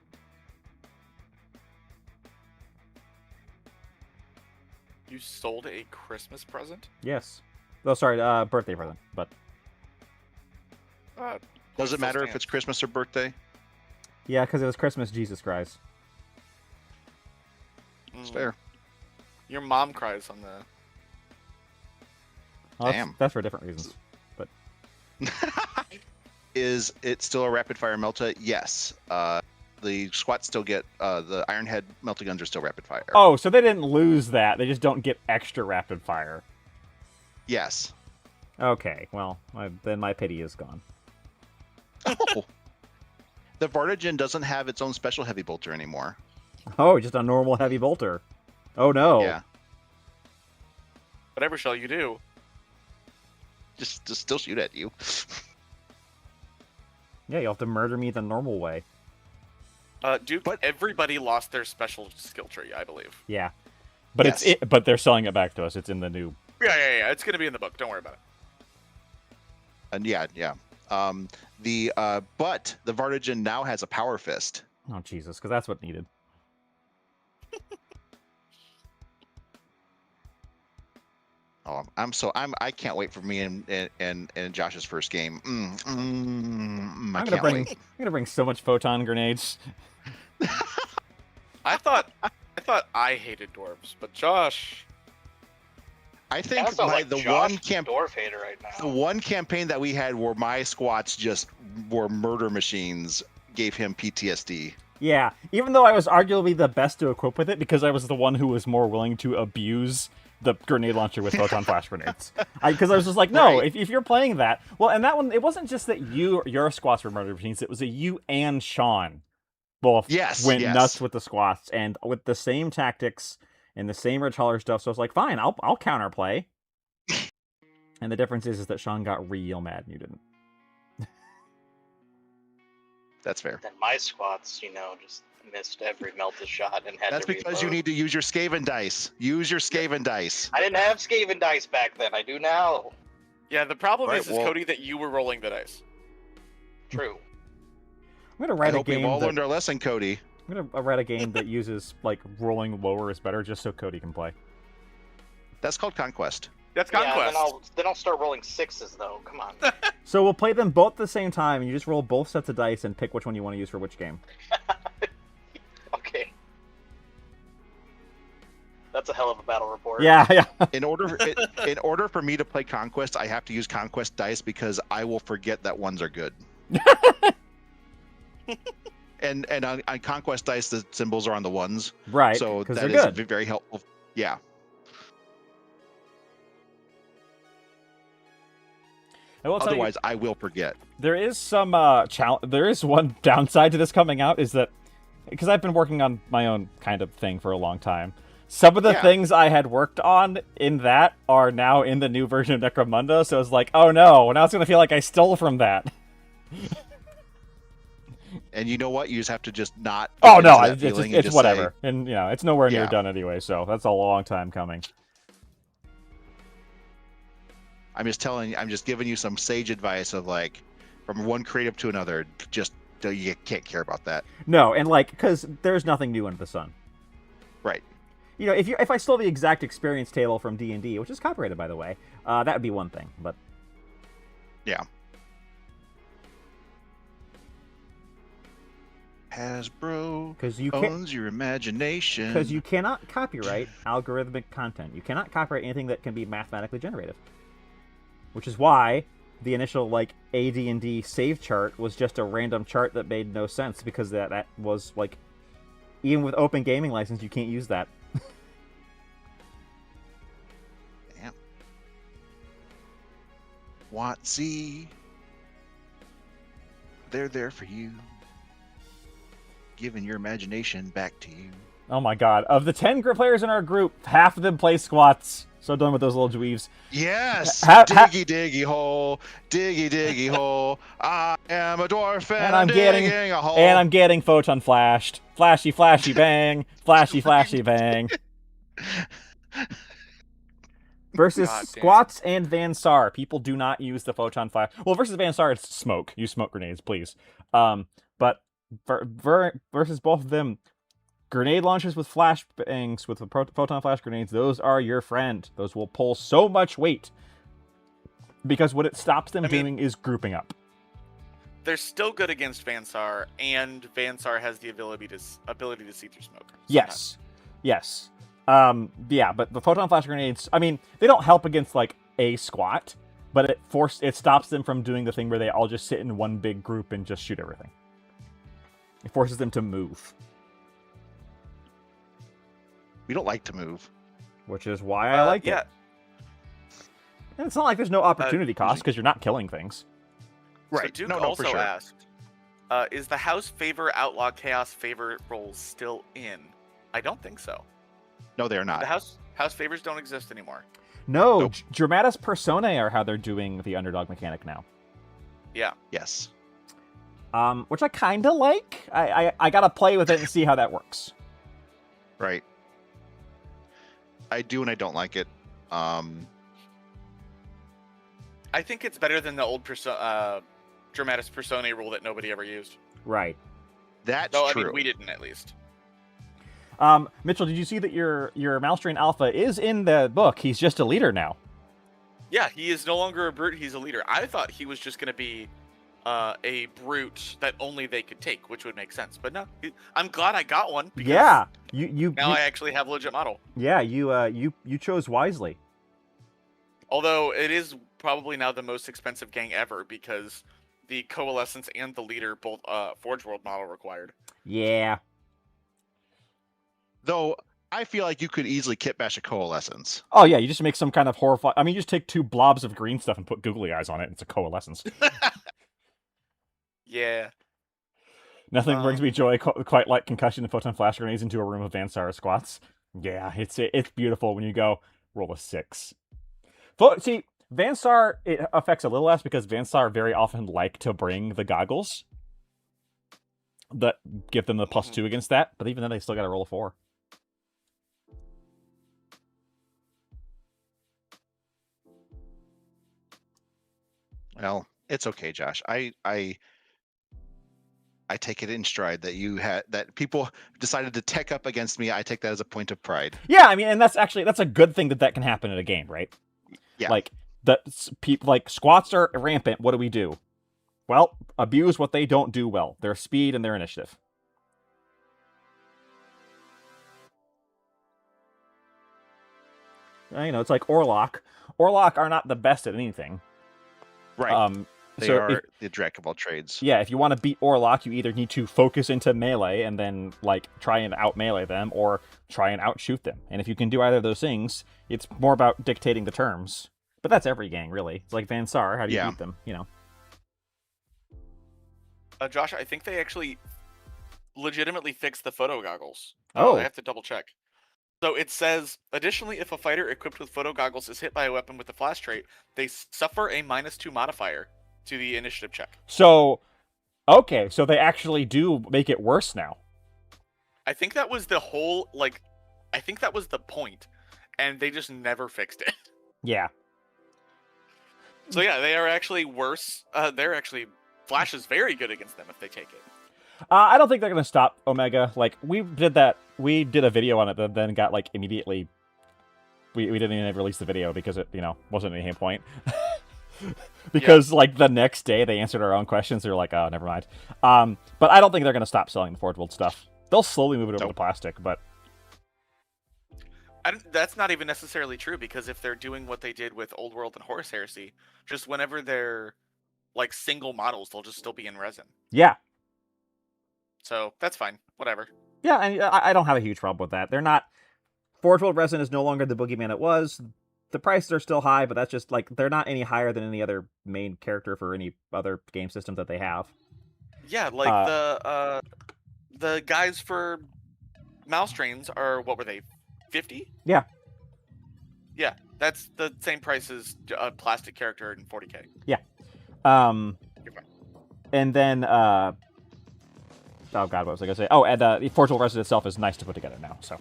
You sold a Christmas present? Yes. Oh, sorry, birthday present, but... Does it matter if it's Christmas or birthday? Yeah, because it was Christmas, Jesus Christ. It's fair. Your mom cries on the... Well, Damn. That's for different reasons, but... Is it still a rapid fire Melta? Yes. The squats still get the Ironhead Melta guns are still rapid fire. Oh, so they didn't lose that. They just don't get extra rapid fire. Yes. Okay, well, then my pity is gone. Oh. The Vartigen doesn't have its own special heavy bolter anymore. Oh, just a normal heavy bolter. Oh no. Yeah. Whatever shall you do? Just still shoot at you. Yeah, you'll have to murder me the normal way. Duke, but everybody lost their special skill tree, I believe. Yeah. But yes. But they're selling it back to us. It's in the new... Yeah. It's going to be in the book. Don't worry about it. And yeah. But the Vartigen now has a power fist. Oh, Jesus, because that's what needed. I can't wait for me and Josh's first game. I'm gonna bring so much photon grenades. I thought I hated dwarves, but Josh. I think dwarf hater right now. The one campaign that we had where my squats just were murder machines gave him PTSD. Yeah, even though I was arguably the best to equip with it because I was the one who was more willing to abuse the grenade launcher with photon flash grenades. Because I was just like, no, right. if you're playing that... Well, and that one, it wasn't just that your squats were murder machines, it was that you and Sean both went nuts with the squats, and with the same tactics and the same Ridge Hauler stuff, so I was like, fine, I'll counterplay. And the difference is that Sean got real mad and you didn't. That's fair. Then my squats, just missed every melted shot and had That's to because you need to use your Skaven dice. Use your Skaven dice. I didn't have Skaven dice back then. I do now. Yeah, the problem is Cody, that you were rolling the dice. True. I'm gonna write I hope we've all learned our lesson, Cody. I'm gonna write a game that uses like rolling lower is better, just so Cody can play. That's called Conquest. That's Yeah, Conquest. then I'll start rolling 6s though. Come on. So we'll play them both at the same time, and you just roll both sets of dice and pick which one you want to use for which game. Okay. That's a hell of a battle report. Yeah, yeah. In order for me to play Conquest, I have to use Conquest dice because I will forget that ones are good. and on Conquest dice, the symbols are on the ones. Right. So because that they're is good. very helpful. Yeah. Otherwise, I will forget. There is some there is one downside to this coming out, is that because I've been working on my own kind of thing for a long time. Some of the things I had worked on in that are now in the new version of Necromunda, so it's like, oh no, now it's gonna feel like I stole from that. And you know what? You just have to just not. Oh no, it's whatever, and you know it's nowhere near done anyway. So that's a long time coming. I'm just giving you some sage advice of like, from one creative to another, just you can't care about that. No, and like, because there's nothing new under the sun. Right. You know, if I stole the exact experience table from D&D, which is copyrighted by the way, that would be one thing. But yeah. Hasbro owns your imagination. Because you cannot copyright algorithmic content. You cannot copyright anything that can be mathematically generated. Which is why the initial, like, AD&D save chart was just a random chart that made no sense, because that was, like, even with open gaming license, you can't use that. Damn. WotC. They're there for you. Giving your imagination back to you. Oh my god. Of the 10 players in our group, half of them play squats. So done with those little dweebs. Yes! Diggy hole, diggy hole. I am a dwarf and I'm digging a hole. And I'm getting photon flashed. Flashy, flashy, bang. Flashy, flashy, bang. Versus squats and Van Sar. People do not use the photon flash. Well, versus Van Sar, it's smoke. Use smoke grenades, please. But versus both of them, grenade launchers with flashbangs, with the photon flash grenades, those are your friend. Those will pull so much weight. Because what it stops them doing is grouping up. They're still good against Vansar, and Vansar has the ability to see through smoke. Yes. Yes. Yeah, but the photon flash grenades, I mean, they don't help against, like, a squat, but it stops them from doing the thing where they all just sit in one big group and just shoot everything. It forces them to move. We don't like to move. Which is why I like it. And it's not like there's no opportunity cost, because you're not killing things. Right. So Duke also asked, is the House Favor Outlaw Chaos Favor roles still in? I don't think so. No, they're not. The House Favors don't exist anymore. No, nope. Dramatis Personae are how they're doing the underdog mechanic now. Yeah. Yes. Which I kind of like. I gotta play with it and see how that works. Right. I do and I don't like it. I think it's better than the old Dramatis Personae rule that nobody ever used. Right. That's true. I mean, we didn't, at least. Mitchell, did you see that your Malstrain Alpha is in the book? He's just a leader now. Yeah, he is no longer a brute, he's a leader. I thought he was just going to be a brute that only they could take, which would make sense. But no, I'm glad I got one. Because yeah, I actually have a legit model. Yeah, you chose wisely. Although it is probably now the most expensive gang ever, because the Coalescence and the leader both Forge World model required. Yeah. Though I feel like you could easily kit bash a Coalescence. Oh yeah, you just make some kind of horrifying. I mean, you just take 2 blobs of green stuff and put googly eyes on it, and it's a Coalescence. Yeah. Nothing brings me joy quite like concussion and photon flash grenades into a room of Vansara squats. Yeah, it's beautiful when you go roll a 6. See, Vansar, it affects a little less because Vansar very often like to bring the goggles that give them the +2 against that, but even then they still got to roll a 4. Well, it's okay, Josh. I I take it in stride that people decided to tech up against me. I take that as a point of pride. Yeah, I mean, and that's a good thing that can happen in a game, right? Yeah. Like people like squats are rampant. What do? Well, abuse what they don't do well: their speed and their initiative. It's like Orlock. Orlock are not the best at anything. Right. They are the jack of all trades. Yeah, if you want to beat Orlock, you either need to focus into melee and then like try and out melee them, or try and outshoot them. And if you can do either of those things, it's more about dictating the terms. But that's every gang, really. It's like Van Sar. How do you beat them? Josh, I think they actually legitimately fixed the photo goggles. Oh, I have to double check. So it says, additionally, if a fighter equipped with photo goggles is hit by a weapon with the flash trait, they suffer a -2 modifier to the initiative check. So, okay, so they actually do make it worse now. I think that was the whole, I think that was the point, and they just never fixed it. Yeah. So yeah, they are actually worse. Flash is very good against them if they take it. I don't think they're going to stop Omega. Like, we did a video on it that then got, immediately... We didn't even release the video because it, wasn't any point. Because, the next day they answered our own questions. They're like, oh, never mind. But I don't think they're going to stop selling the Forge World stuff. They'll slowly move it over to plastic, but... That's not even necessarily true, because if they're doing what they did with Old World and Horus Heresy, just whenever they're, single models, they'll just still be in resin. Yeah. So, that's fine. Whatever. Yeah, and I don't have a huge problem with that. They're not... Forge World resin is no longer the boogeyman it was. The prices are still high, but that's just, they're not any higher than any other main character for any other game system that they have. Yeah, the guys for mouse trains are, what were they, 50? Yeah. Yeah, that's the same price as a plastic character in 40k. Yeah. You're fine. And then, oh god, what was I going to say? Oh, and the Forge World resin itself is nice to put together now, so...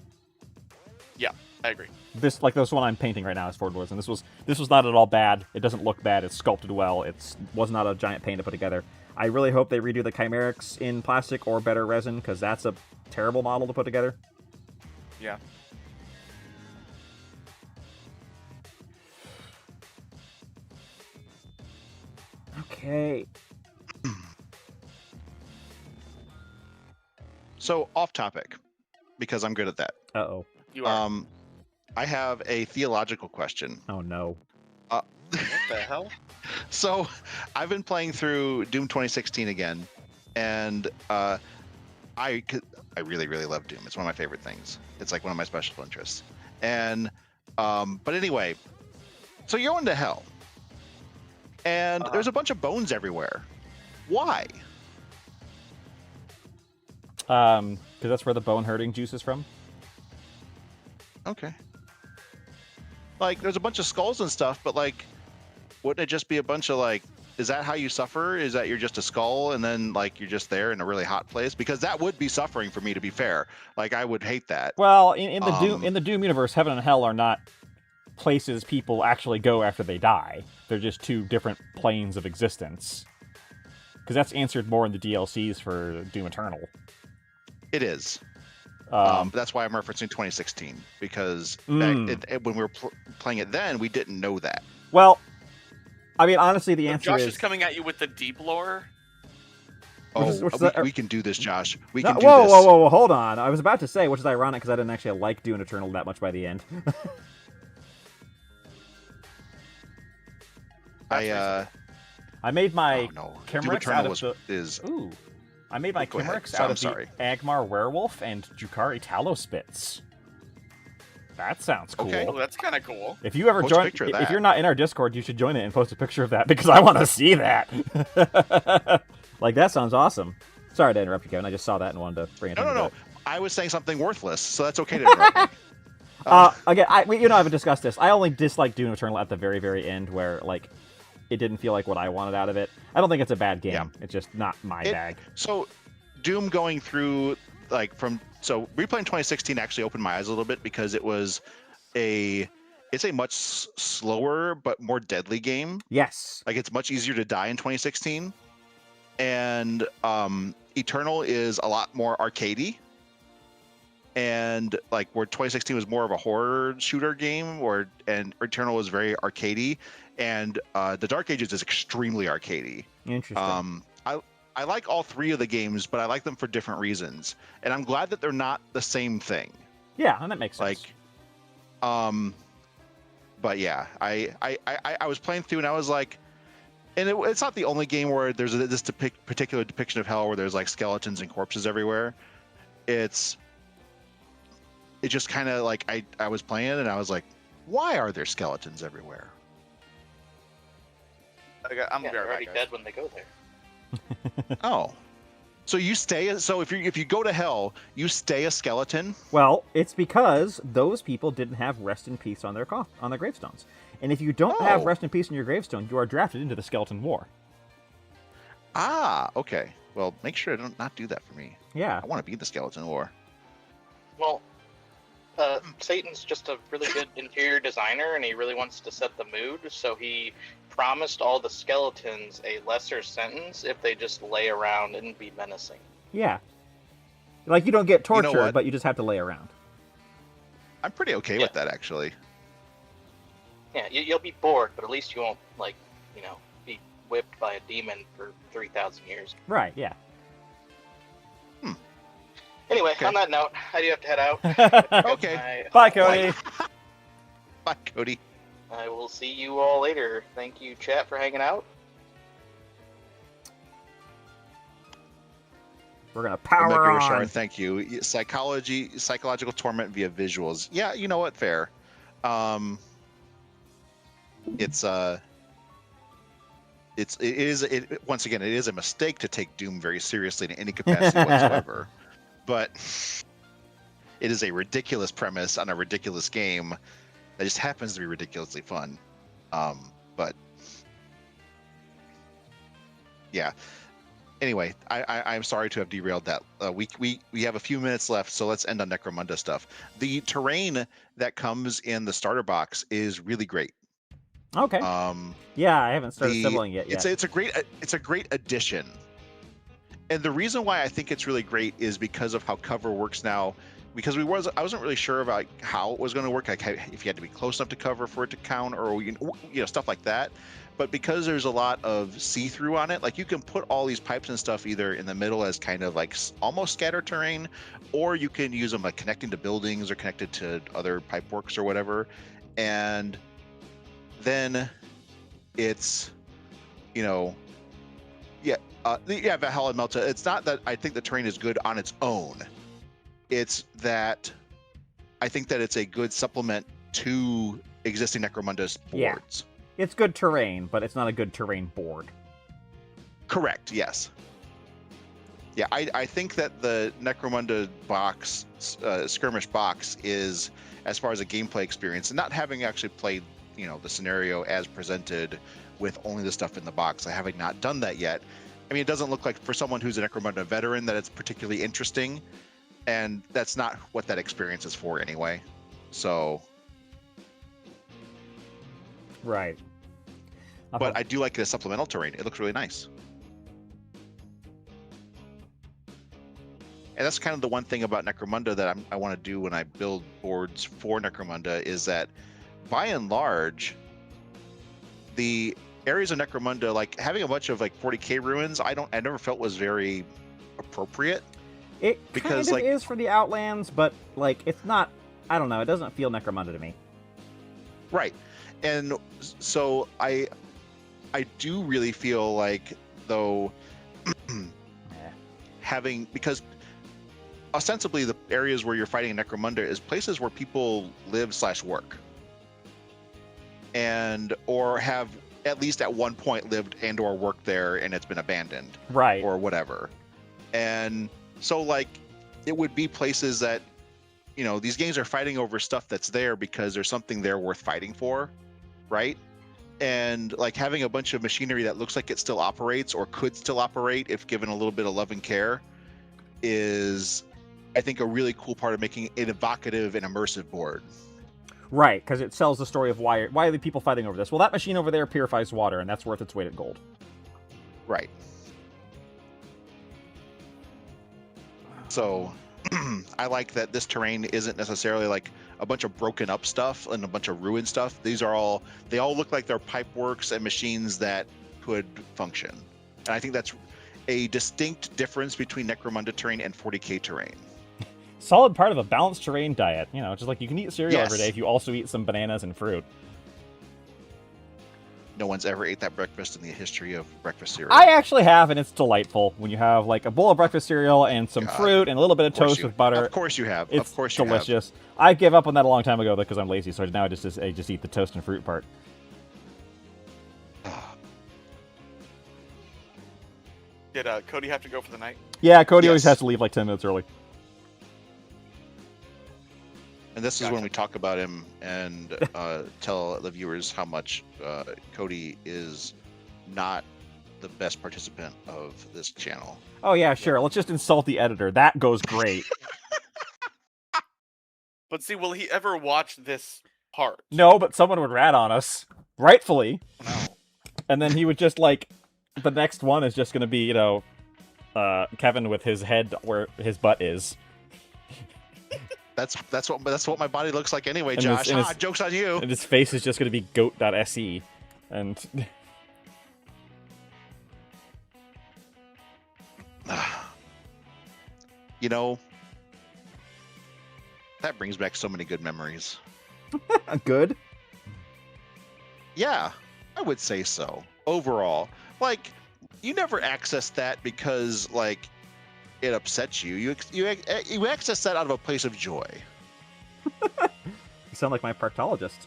Yeah, I agree. This one I'm painting right now is Forge World, and this was not at all bad. It doesn't look bad. It's sculpted well. It was not a giant pain to put together. I really hope they redo the Chimerics in plastic or better resin, because that's a terrible model to put together. Yeah. Okay. So, off topic, because I'm good at that. Uh-oh. You are. I have a theological question. Oh, no. What the hell? So, I've been playing through Doom 2016 again, and I really, really love Doom. It's one of my favorite things. It's one of my special interests. And, but anyway, so you're going to hell, and there's a bunch of bones everywhere. Why? Because that's where the bone hurting juice is from. Okay. There's a bunch of skulls and stuff, but wouldn't it just be a bunch of is that how you suffer? Is that you're just a skull and then you're just there in a really hot place? Because that would be suffering for me, to be fair. I would hate that. Well, in the Doom universe, heaven and hell are not places people actually go after they die. They're just two different planes of existence. Because that's answered more in the DLCs for Doom Eternal. It is. That's why I'm referencing 2016, because when we were playing it then, we didn't know that. Well, I mean, honestly, the answer Josh is... is coming at you with the deep lore. We can do this, Josh. We can do this. Whoa, hold on. I was about to say, which is ironic, because I didn't actually like Doom Eternal that much by the end. I made my Chimerics out of the... Ooh. I made my Chimerics out of the Agmar Werewolf and Jukari Talospitz. That sounds cool. Okay. Oh, that's kind of cool. If you ever join, if you're not in our Discord, you should join it and post a picture of that, because I want to see that. That sounds awesome. Sorry to interrupt you, Kevin. I just saw that and wanted to bring it up. No. I was saying something worthless, so that's okay to interrupt me. Again, I haven't discussed this. I only dislike Doom Eternal at the very, very end, where it didn't feel like what I wanted out of it. I don't think it's a bad game. Yeah. It's just not my bag. So, Doom going through replaying 2016 actually opened my eyes a little bit, because it's a much slower but more deadly game. Yes. It's much easier to die in 2016, and Eternal is a lot more arcadey, and like where 2016 was more of a horror shooter game, and Eternal was very arcadey, and the Dark Ages is extremely arcadey. Interesting. I like all three of the games, but I like them for different reasons, and I'm glad that they're not the same thing. Yeah, and that makes sense. But yeah, I was playing through and I was like, and it's not the only game where there's this particular depiction of hell where there's like skeletons and corpses everywhere. It just kind of like I was playing and I was like, why are there skeletons everywhere? I'm already dead when they go there. Oh, so you stay. So if you go to hell, you stay a skeleton. Well, it's because those people didn't have rest in peace on their gravestones, and if you don't have rest in peace on your gravestone, you are drafted into the skeleton war. Ah, okay. Well, make sure to not do that for me. Yeah, I want to be in the skeleton war. Well, Satan's just a really good interior designer, and he really wants to set the mood, so he promised all the skeletons a lesser sentence if they just lay around and be menacing. Yeah. Like, you don't get tortured, but you just have to lay around. I'm pretty okay with that, actually. Yeah, you'll be bored, but at least you won't, like, be whipped by a demon for 3,000 years. Right, yeah. Anyway, on that note, I do have to head out. Okay. Bye, Cody. Bye, Cody. I will see you all later. Thank you, chat, for hanging out. We're gonna power on. Richard, thank you. Psychological torment via visuals. Yeah, you know what? Fair. It is a mistake to take Doom very seriously in any capacity whatsoever. But it is a ridiculous premise on a ridiculous game that just happens to be ridiculously fun. But yeah. Anyway, I'm sorry to have derailed that. We have a few minutes left, so let's end on Necromunda stuff. The terrain that comes in the starter box is really great. Okay. Yeah, I haven't started assembling it yet. It's a great addition. And the reason why I think it's really great is because of how cover works now. Because I wasn't really sure about how it was going to work, like if you had to be close enough to cover for it to count, or stuff like that. But because there's a lot of see-through on it, like you can put all these pipes and stuff either in the middle as kind of like almost scatter terrain, or you can use them like connecting to buildings or connected to other pipe works or whatever. And then it's, Valhalla and Melta. It's not that I think the terrain is good on its own. It's that I think that it's a good supplement to existing Necromunda's boards. Yeah. It's good terrain, but it's not a good terrain board. Correct, yes. Yeah, I think that the Necromunda box, skirmish box, is, as far as a gameplay experience, and not having actually played, the scenario as presented with only the stuff in the box, I having not done that yet. I mean, it doesn't look like, for someone who's a Necromunda veteran, that it's particularly interesting. And that's not what that experience is for anyway. So. Right. But I do like it as supplemental terrain. It looks really nice. And that's kind of the one thing about Necromunda that I want to do when I build boards for Necromunda, is that by and large, the areas of Necromunda, like having a bunch of like 40k ruins, I never felt was very appropriate. It kind of is for the Outlands, but like it's not. I don't know. It doesn't feel Necromunda to me. Right, and so I do really feel like, though, because ostensibly the areas where you're fighting Necromunda is places where people live/work, or have at least at one point lived and or worked there, and it's been abandoned, right, or whatever. And so, like, it would be places that, these games are fighting over stuff that's there because there's something there worth fighting for, right? And, like, having a bunch of machinery that looks like it still operates or could still operate if given a little bit of love and care is, I think, a really cool part of making an evocative and immersive board. Right, because it sells the story of why are the people fighting over this? Well, that machine over there purifies water, and that's worth its weight in gold. Right. So I like that this terrain isn't necessarily like a bunch of broken up stuff and a bunch of ruined stuff. They all look like they're pipe works and machines that could function. And I think that's a distinct difference between Necromunda terrain and 40k terrain. Solid part of a balanced terrain diet. You know, just like you can eat cereal every Yes. day if you also eat some bananas and fruit. No one's ever ate that breakfast in the history of breakfast cereal. I actually have, and it's delightful when you have like a bowl of breakfast cereal and some God. fruit and a little bit of toast with butter. Of course you have. It's of course you delicious. I gave up on that a long time ago though because I'm lazy, so now I just eat the toast and fruit part. have. Did Cody have to go for the night? Yeah, Cody always Yes. has to leave like 10 minutes early. And this is when Gotcha. we talk about him and tell the viewers how much Cody is not the best participant of this channel. Oh yeah, sure. Let's just insult the editor. That goes great. But see, will he ever watch this part? No, but someone would rat on us, rightfully, No. and then he would just like the next one is just going to be, you know, Kevin with his head where his butt is. That's what my body looks like anyway, And Josh. his- Joke's on you. And his face is just going to be goat.se. And You know, that brings back so many good memories. good. Yeah, I would say so. Overall, like, you never access that because like it upsets you. You access that out of a place of joy. You sound like my proctologist.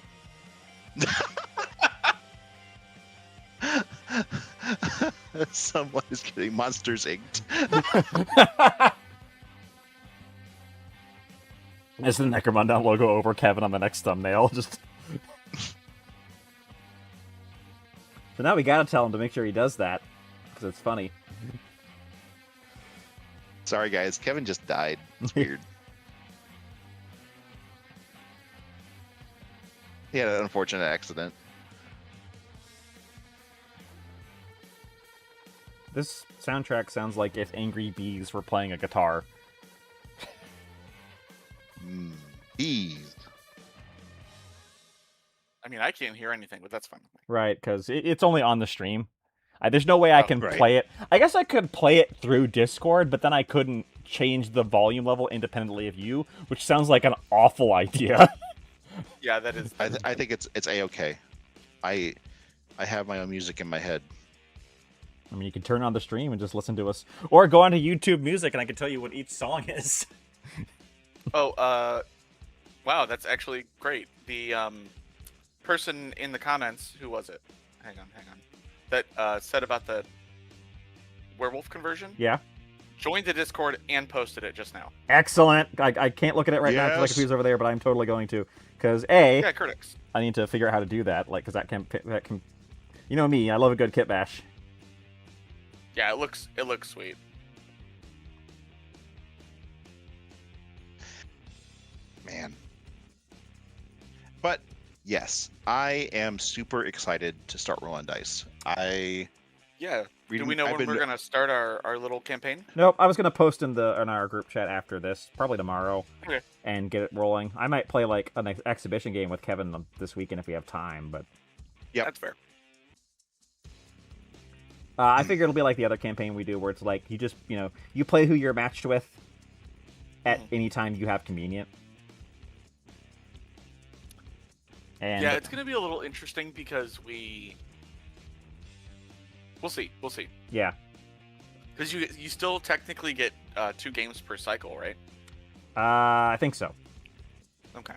Someone is getting Monsters Inked. Is the Necromunda logo over Kevin on the next thumbnail? Just. So now we gotta tell him to make sure he does that, because it's funny. Sorry, guys. Kevin just died. It's weird. He had an unfortunate accident. This soundtrack sounds like if Angry Bees were playing a guitar. Bees. I mean, I can't hear anything, but that's fine. Right, because it's only on the stream. There's no way I can right. play it. I guess I could play it through Discord, but then I couldn't change the volume level independently of you, which sounds like an awful idea. Yeah, that is. I think it's a-okay. I have my own music in my head. I mean, you can turn on the stream and just listen to us, or go onto YouTube Music, and I can tell you what each song is. Oh, wow, that's actually great. The person in the comments, who was it? Hang on. That said about the werewolf conversion. Yeah. Joined the Discord and posted it just now. Excellent. I can't look at it right now because my Yes. computer's over there, but I'm totally going to. Because A, Yeah, Curtix. I need to figure out how to do that, like, because that can, you know me, I love a good kit bash. Yeah, it looks sweet. Man. But yes, I am super excited to start rolling dice. Yeah. Do we know I've when we're been- gonna start our little campaign? Nope, I was gonna post in our group chat after this, probably tomorrow, Okay. and get it rolling. I might play like an exhibition game with Kevin this weekend if we have time, but Yep. That's fair. I figure it'll be like the other campaign we do, where it's like you just you play who you're matched with at any time you have convenient. And Yeah, it's gonna be a little interesting because we'll see. yeah, Because you still technically get 2 games per cycle, right? I think so. Okay.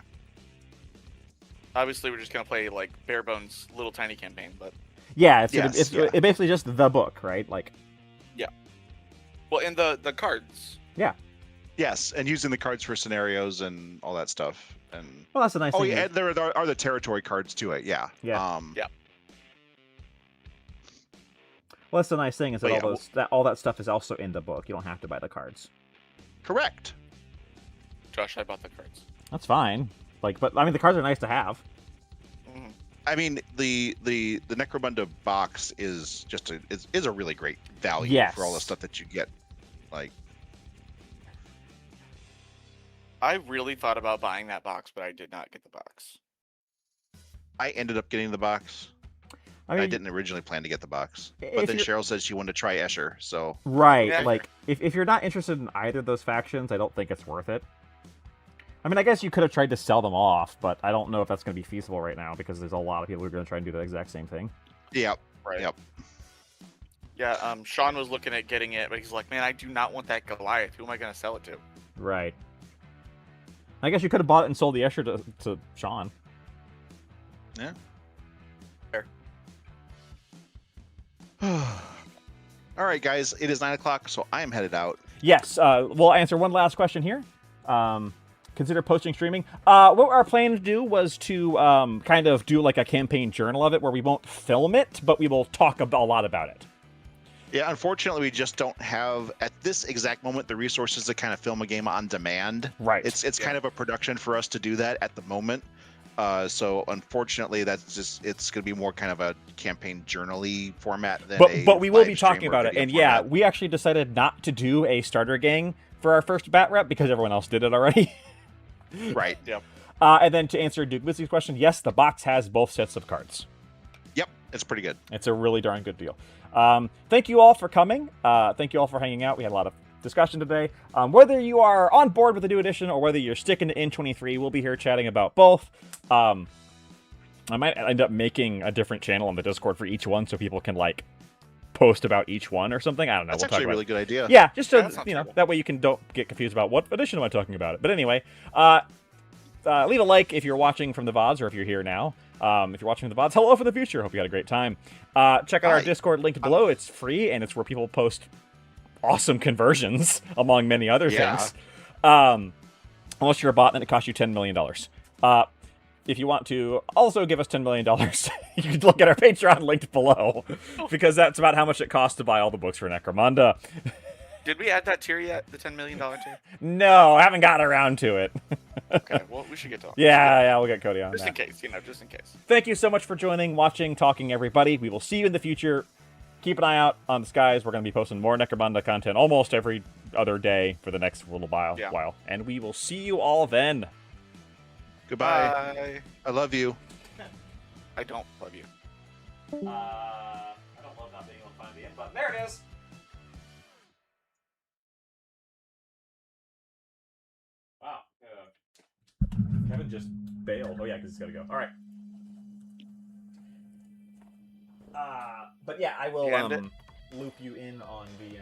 Obviously, we're just gonna play like bare bones little tiny campaign, but Yeah, it's Yes, yeah. it's basically just the book, right? Like, well, and the cards. Yes, and using the cards for scenarios and all that stuff. And well, that's a nice thing. yeah, is- and there are the territory cards to it. Yeah. Yeah. Yeah. Well, that's the nice thing is that But yeah, all that stuff is also in the book. You don't have to buy the cards. Correct. Josh, I bought the cards. That's fine. Like, but I mean, the cards are nice to have. Mhm. I mean, the Necromunda box is is a really great value Yes. for all the stuff that you get. Like, I really thought about buying that box, but I did not get the box. I ended up getting the box. I didn't originally plan to get the box, but then Cheryl said she wanted to try Escher, so... Right, Yeah. like, if you're not interested in either of those factions, I don't think it's worth it. I mean, I guess you could have tried to sell them off, but I don't know if that's going to be feasible right now, because there's a lot of people who are going to try and do the exact same thing. Yep, Right. Yep. Yeah, Sean was looking at getting it, but he's like, man, I do not want that Goliath. Who am I going to sell it to? Right. I guess you could have bought it and sold the Escher to Sean. Yeah. Fair. All right, guys, it is 9 o'clock, so I am headed out. Yes, we'll answer one last question here. Consider posting streaming. What our plan to do was to kind of do like a campaign journal of it, where we won't film it, but we will talk a lot about it. Yeah, unfortunately, we just don't have, at this exact moment, the resources to kind of film a game on demand. Right. It's kind of a production for us to do that at the moment. So unfortunately, that's just, it's going to be more kind of a campaign journal-y format than but we will be talking about it. video And format. yeah, we actually decided not to do a starter gang for our first bat rep because everyone else did it already. Right. Yep. And then to answer Duke Wizzy's question, yes, the box has both sets of cards. Yep, it's pretty good. It's a really darn good deal. Thank you all for coming. Thank you all for hanging out. We had a lot of discussion today. Whether you are on board with the new edition or whether you're sticking to N23, we'll be here chatting about both. I might end up making a different channel on the Discord for each one so people can, like, post about each one or something. I don't know. That's we'll actually talk a about really good idea. Yeah, just so, That sounds cool. that way you don't get confused about what edition am I talking about it. But anyway, leave a like if you're watching from the VODs or if you're here now. If you're watching the VODs, hello for the future. Hope you had a great time. Check out our Discord linked below. It's free, and it's where people post awesome conversions, among many other things. Unless you're a bot, then it costs you $10 million. If you want to also give us $10 million, you can look at our Patreon linked below, because that's about how much it costs to buy all the books for Necromunda. Did we add that tier yet? The $10 million tier? No, I haven't gotten around to it. Okay, well, we should get to it. Yeah, we'll get Cody on Just that. in case, just in case. Thank you so much for joining, watching, talking, everybody. We will see you in the future. Keep an eye out on the skies. We're going to be posting more Necromunda content almost every other day for the next little while. Yeah. And we will see you all then. Goodbye. Bye. I love you. I don't love you. I don't love not being able to find the end button. There it is. Wow. Kevin just bailed. Oh yeah, because he's got to go. All right. But yeah, I will You end it? loop you in on the